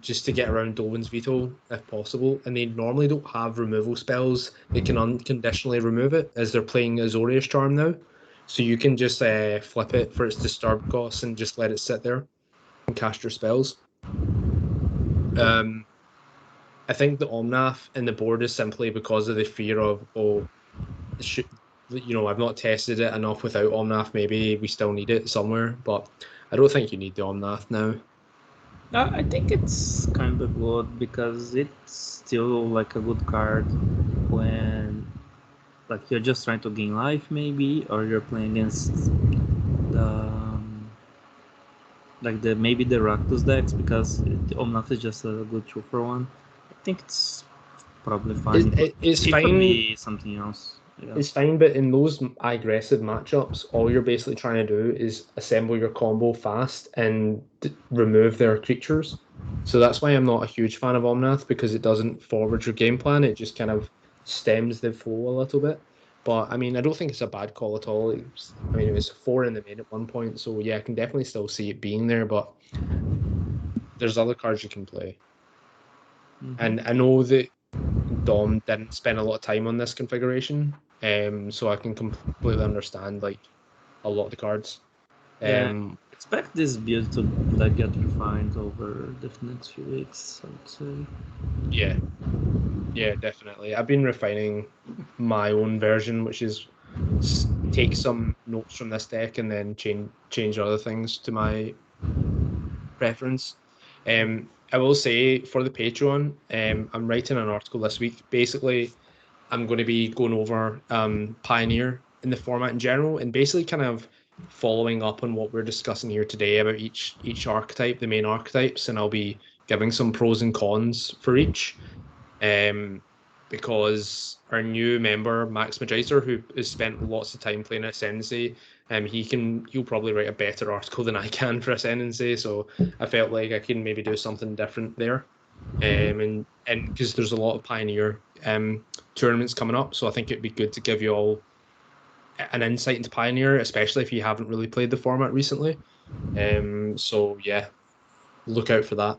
just to get around Dolan's veto if possible. And they normally don't have removal spells that can unconditionally remove it, as they're playing Azorius Charm now. So you can just flip it for its disturb costs and just let it sit there and cast your spells. Um, I think the Omnath in the board is simply because of the fear of, oh, should, I've not tested it enough without Omnath. Maybe we still need it somewhere, but I don't think you need the Omnath now. I think it's kind of good because it's still like a good card when like you're just trying to gain life maybe, or you're playing against the like the maybe the Rakdos decks because Omnath is just a good 2-for-1. I think it's probably fine. It's It could fine. be something else. Yeah. It's fine, but in those aggressive matchups, all you're basically trying to do is assemble your combo fast and remove their creatures. So that's why I'm not a huge fan of Omnath, because it doesn't forward your game plan. It just kind of stems the flow a little bit. But I mean, I don't think it's a bad call at all. I mean, it was 4 in the main at one point, so yeah, I can definitely still see it being there. But there's other cards you can play, and I know that Dom didn't spend a lot of time on this configuration, so I can completely understand like a lot of the cards. Yeah. Um, Expect this build to like get refined over the next few weeks, I would say. yeah, yeah, definitely. I've been refining my own version, which is take some notes from this deck and then change other things to my preference. I will say for the Patreon, I'm writing an article this week. Basically, I'm going to be going over Pioneer in the format in general, and basically kind of following up on what we're discussing here today about each archetype, the main archetypes, and I'll be giving some pros and cons for each. Um, because our new member Max Magizer, who has spent lots of time playing Ascendancy, he'll probably write a better article than I can for Ascendancy. So I felt like I can maybe do something different there. And because there's a lot of Pioneer tournaments coming up, so I think it'd be good to give you all an insight into Pioneer, especially if you haven't really played the format recently. So yeah, look out for that.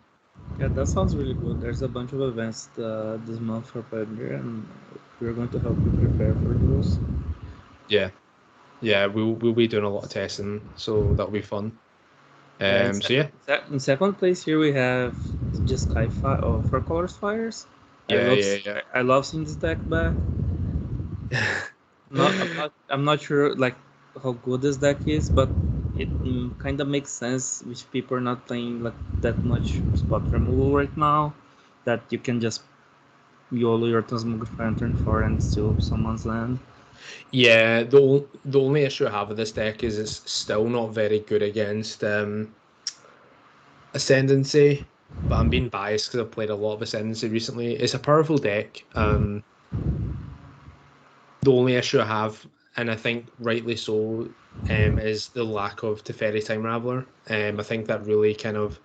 Yeah, that sounds really good. There's a bunch of events this month for Pioneer, and we're going to help you prepare for those. Yeah, yeah, we'll be doing a lot of testing, so that'll be fun. Yeah, So yeah, in second place here we have just Sky Fire or Four Colors Fires. yeah, yeah, I love seeing this deck back. yeah. I'm not sure like how good this deck is, but it kind of makes sense if people are not playing like that much spot removal right now. That you can just YOLO your Transmogrifier on turn 4 and steal someone's land. Yeah, the only issue I have with this deck is it's still not very good against Ascendancy, but I'm being biased because I've played a lot of Ascendancy recently. It's a powerful deck. The only issue I have, and I think rightly so, is the lack of Teferi Time Raveler. I think that really kind of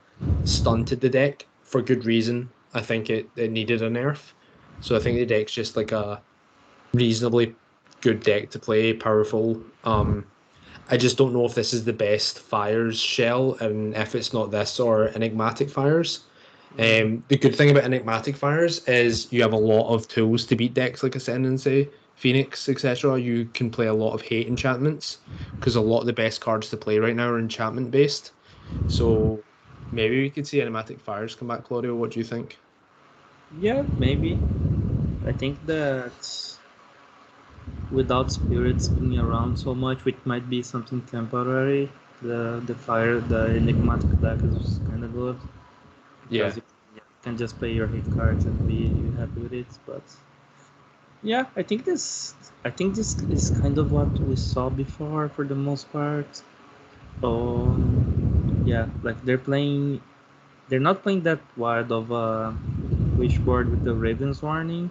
stunted the deck for good reason. I think it needed a nerf. So I think the deck's just like a reasonably good deck to play, powerful. I just don't know if this is the best Fires shell, and if it's not this or Enigmatic Fires. The good thing about Enigmatic Fires is you have a lot of tools to beat decks like Ascendancy, Phoenix, etc. You can play a lot of hate enchantments because a lot of the best cards to play right now are enchantment based. So maybe we could see Enigmatic Fires come back, Claudio. What do you think? Yeah, maybe. I think that without spirits being around so much, which might be something temporary, the enigmatic deck is kind of good because Yeah. you can just play your hit cards and be happy with it. But yeah, I think this is kind of what we saw before for the most part. Yeah, like they're not playing that wide of a wishboard with the Ravens warning.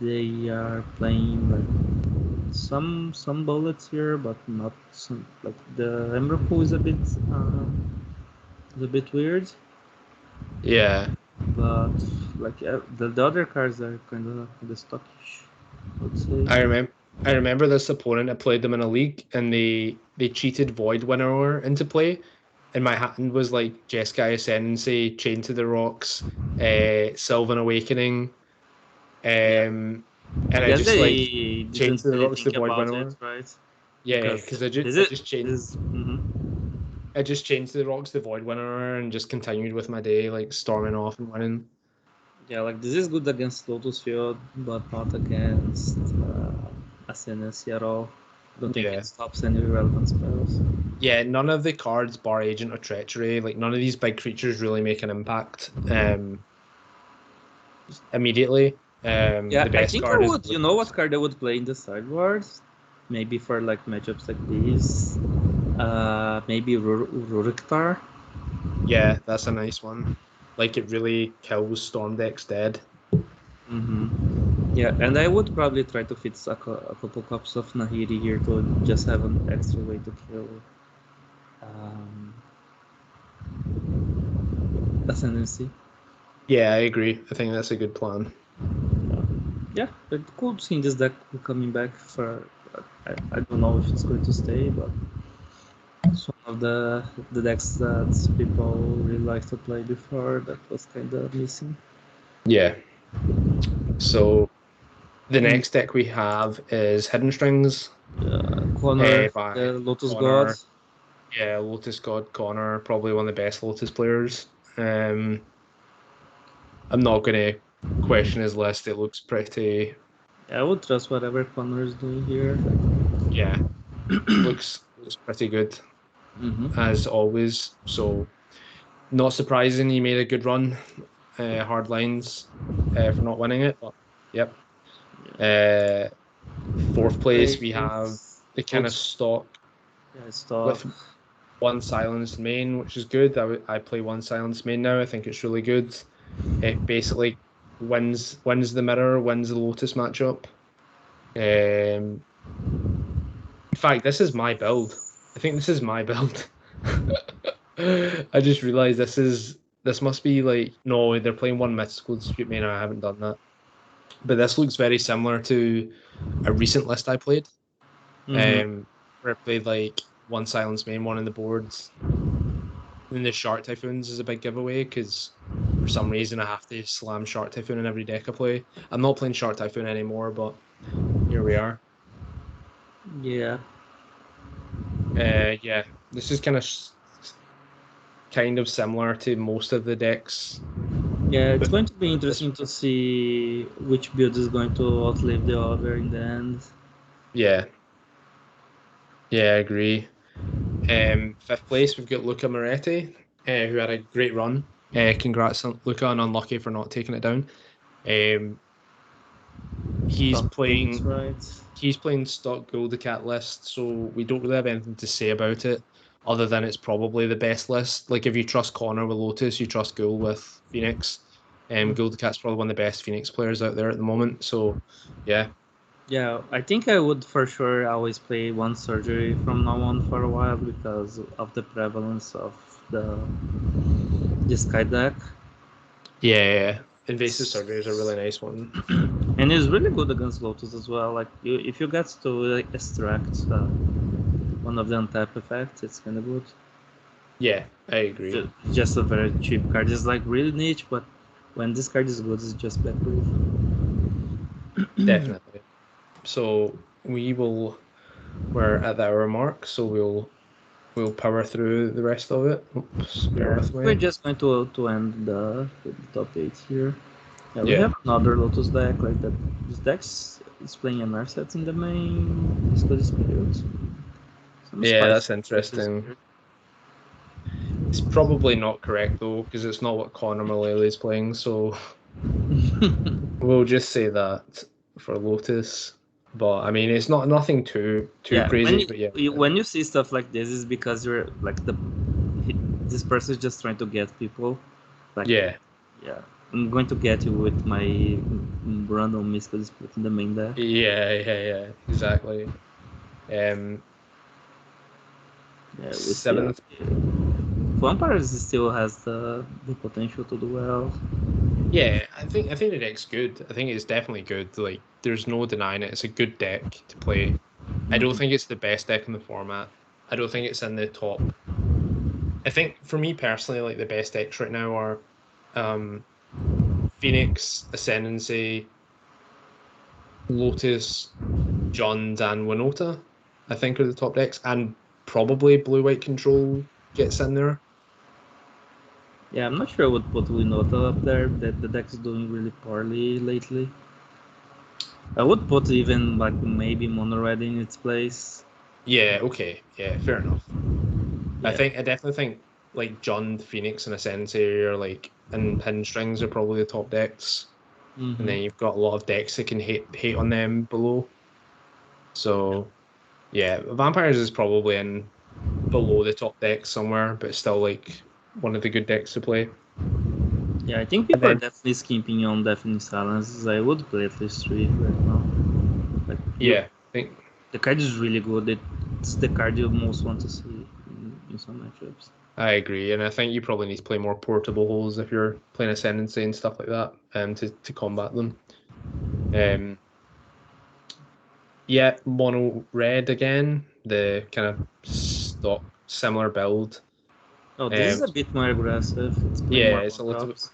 They are playing like some bullets here, but not some. Like the Ember Pool is a bit weird, Yeah. but like the other cards are kind of the stockish, I would say. I remember this opponent. I played them in a league, and they cheated Void Winnower into play, and my hand was like Jeskai Ascendancy, Chain to the Rocks, Sylvan Awakening, Yeah, and I I guess just like they Chain didn't to the really Rocks to think Void about it, Winnower. right? Yeah, Because because I just changed to the Rocks to Void Winnower and just continued with my day, like storming off and winning. yeah, like this is good against Lotus Field, but not against Ascendancy at all. Don't think it Yeah. stops any relevant spells. Yeah, none of the cards bar Agent or Treachery, like none of these big creatures really make an impact immediately. Yeah, The I best think I card is would. You know Blizzard. what card I would play in the sideboards? Maybe for like matchups like these. Maybe Ruriktar. Yeah, that's a nice one. Like it really kills Storm decks dead. Yeah, and I would probably try to fit a couple cups of Nahiri here to just have an extra way to kill um, Ascendancy. Yeah, I agree. I think that's a good plan. Yeah, but cool seeing this deck coming back for. I don't know if it's going to stay, but it's one of the decks that people really like to play before that was kind of missing. Yeah. So the next deck we have is Hidden Strings Connor, by the Lotus God. Connor. Yeah, Lotus God Connor, probably one of the best Lotus players. I'm not going to question his list. It looks pretty. I would trust whatever Connor is doing here. Yeah, looks pretty good Mm-hmm. as always. So not surprising he made a good run. Hard lines for not winning it, but yep. Uh, fourth place we have the kind of Looks, stock yeah, stock. with one silenced main, which is good. I play one silenced main now. I think it's really good. It basically wins the mirror, wins the Lotus matchup. In fact, this is my build. I think this is my build. I just realized this must be like no, they're playing one mythical dispute main. I haven't done that, but this looks very similar to a recent list I played. Mm-hmm. Where I played like one silence main, one in the boards. And then the Shark Typhoons is a big giveaway because for some reason I have to slam Shark Typhoon in every deck I play. I'm not playing Shark Typhoon anymore, but here we are. Yeah. Yeah, this is kind of similar to most of the decks. Yeah, it's But going to be this, interesting to see which build is going to outlive the other in the end. yeah, yeah, I agree. Fifth place, we've got Luca Moretti, who had a great run. Congrats on Luca, and unlucky for not taking it down. Um, he's Top eight, playing right? he's playing stock Goldicat list, so we don't really have anything to say about it other than it's probably the best list. Like if you trust Connor with Lotus, you trust Ghoul with Phoenix. Goldicat's probably one of the best Phoenix players out there at the moment. So yeah. Yeah, I think I would for sure always play one surgery from now on for a while because of the prevalence of the this Sky deck. Yeah. Invasive surgery is a really nice one. And it's really good against Lotus as well. Like if you get to like, extract one of the untap effects, it's kind of good. Yeah, I agree. Just a very cheap card. It's like really niche, but when this card is good, it's just backproof. Definitely. So we're at the hour mark, so we'll power through the rest of it. Oops, bear Yeah, with we're me. just going to end the top 8 here. Yeah, we Yeah. have another Lotus deck like that. This deck is playing an Narset in the main disco dispute. Some Yeah, spicy that's choices interesting. here. It's probably not correct though, because it's not what Conor Mullally is playing. So we'll just say that for Lotus. But I mean, it's not nothing too Yeah, when crazy. But yeah, when you see stuff like this, is because you're like this person is just trying to get people. Like, yeah, yeah, I'm going to get you with my random mystical dispute in the main deck. yeah, exactly. Um, Yeah, we still seventh. vampires still has the potential to do well. Yeah, I think the deck's good. I think it's definitely good. Like, there's no denying it. It's a good deck to play. I don't Mhm. think it's the best deck in the format. I don't think it's in the top. I think for me personally, like the best decks right now are um Phoenix, Ascendancy, Lotus, Jund, and Winota, I think are the top decks, and probably Blue White Control gets in there. Yeah, I'm not sure what put Winota up there. That the deck is doing really poorly lately. I would put even like maybe Mono Red in its place. Yeah, okay, yeah, fair enough. Yeah. I definitely think like Jund, Phoenix, and Ascendancy are like and Hidden Strings are probably the top decks, and Mm-hmm. then you've got a lot of decks that can hate on them below. So yeah, Vampires is probably in below the top decks somewhere, but still like one of the good decks to play. Yeah, I think And people are then definitely skimping on Deafening Silence. I would play at least 3 right now. Like yeah, I think the card is really good. It's the card you most want to see in some matchups. I agree, and I think you probably need to play more portable holes if you're playing Ascendancy and stuff like that, to combat them. Yeah, mono red again, the kind of stock similar build. Oh, this is a bit more aggressive. It's playing Yeah, more it's one a little bit, drops.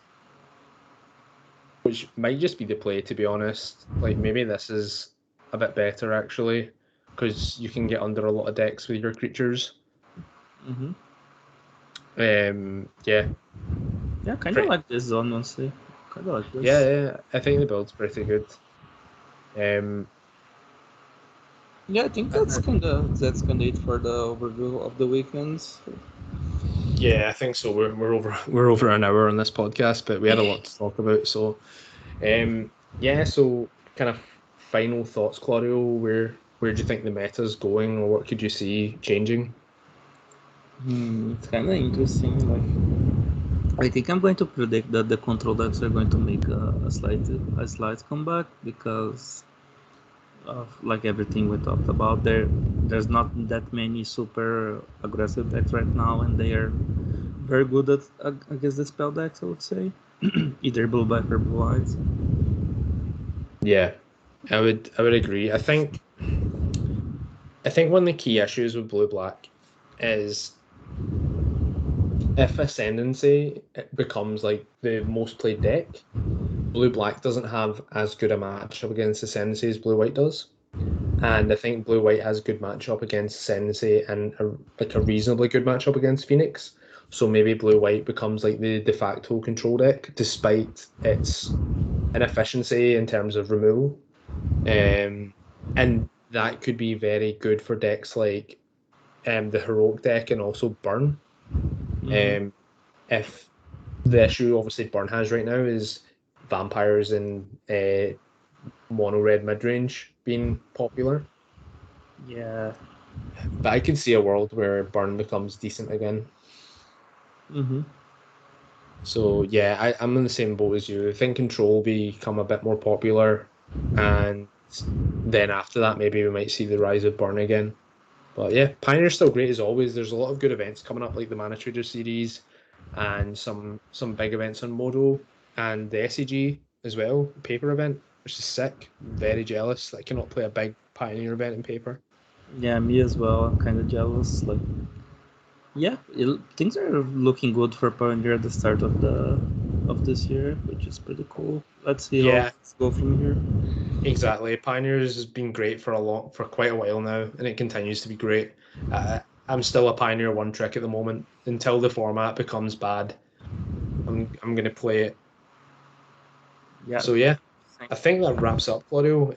which might just be the play, to be honest. Like maybe this is a bit better actually, because you can get under a lot of decks with your creatures. Mm-hmm. Yeah, Yeah, kind of pretty. like this zone, honestly. Kind of like Yeah, this. yeah, I think the build's pretty good. Um, Yeah, I think that's kind of it for the overview of the weekends. yeah, I think so. We're over an hour on this podcast, but we had a lot to talk about. So, yeah. So, kind of final thoughts, Claudio. Where do you think the meta's going, or what could you see changing? It's kind of interesting. Like, I think I'm going to predict that the control decks are going to make a slight comeback because of like everything we talked about. There's not that many super aggressive decks right now, and they are very good against the spell decks. I would say, either blue black or blue white. Yeah, I would agree. I think one of the key issues with blue black is if Ascendancy it becomes like the most played deck, blue black doesn't have as good a matchup against Ascendancy as blue white does. And I think blue white has a good matchup against Ascendancy and like a reasonably good matchup against Phoenix. So maybe blue white becomes like the de facto control deck, despite its inefficiency in terms of removal. And that could be very good for decks like the heroic deck and also burn. Mm-hmm. Um, if the issue obviously burn has right now is vampires and mono red mid range being popular. Yeah. But I can see a world where burn becomes decent again. Mm-hmm. So yeah, I'm in the same boat as you. I think control will become a bit more popular, and then after that, maybe we might see the rise of burn again. But yeah, Pioneer's still great as always. There's a lot of good events coming up, like the Mana Trader series, and some big events on Modo and the SEG as well, paper event, which is sick. Very jealous that I cannot play a big Pioneer event in paper. Yeah, me as well. I'm kind of jealous. Like, yeah, things are looking good for Pioneer at the start of this year, which is pretty cool. Let's see how Yeah, things go from here. exactly. Pioneers has been great for quite a while now, and it continues to be great. I'm still a Pioneer one trick at the moment until the format becomes bad. I'm gonna play it. Yeah. So yeah, I think that wraps up, Claudio.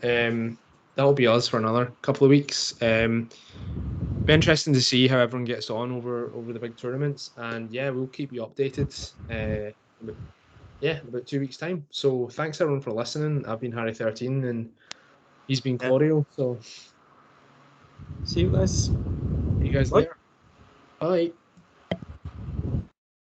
That'll be us for another couple of weeks. Be interesting to see how everyone gets on over the big tournaments, and yeah, we'll keep you updated. About, yeah, in about 2 weeks' time. So thanks everyone for listening. I've been Harry13, and he's been Yeah. Claudio. So See you guys. see you guys Bye. later. Bye.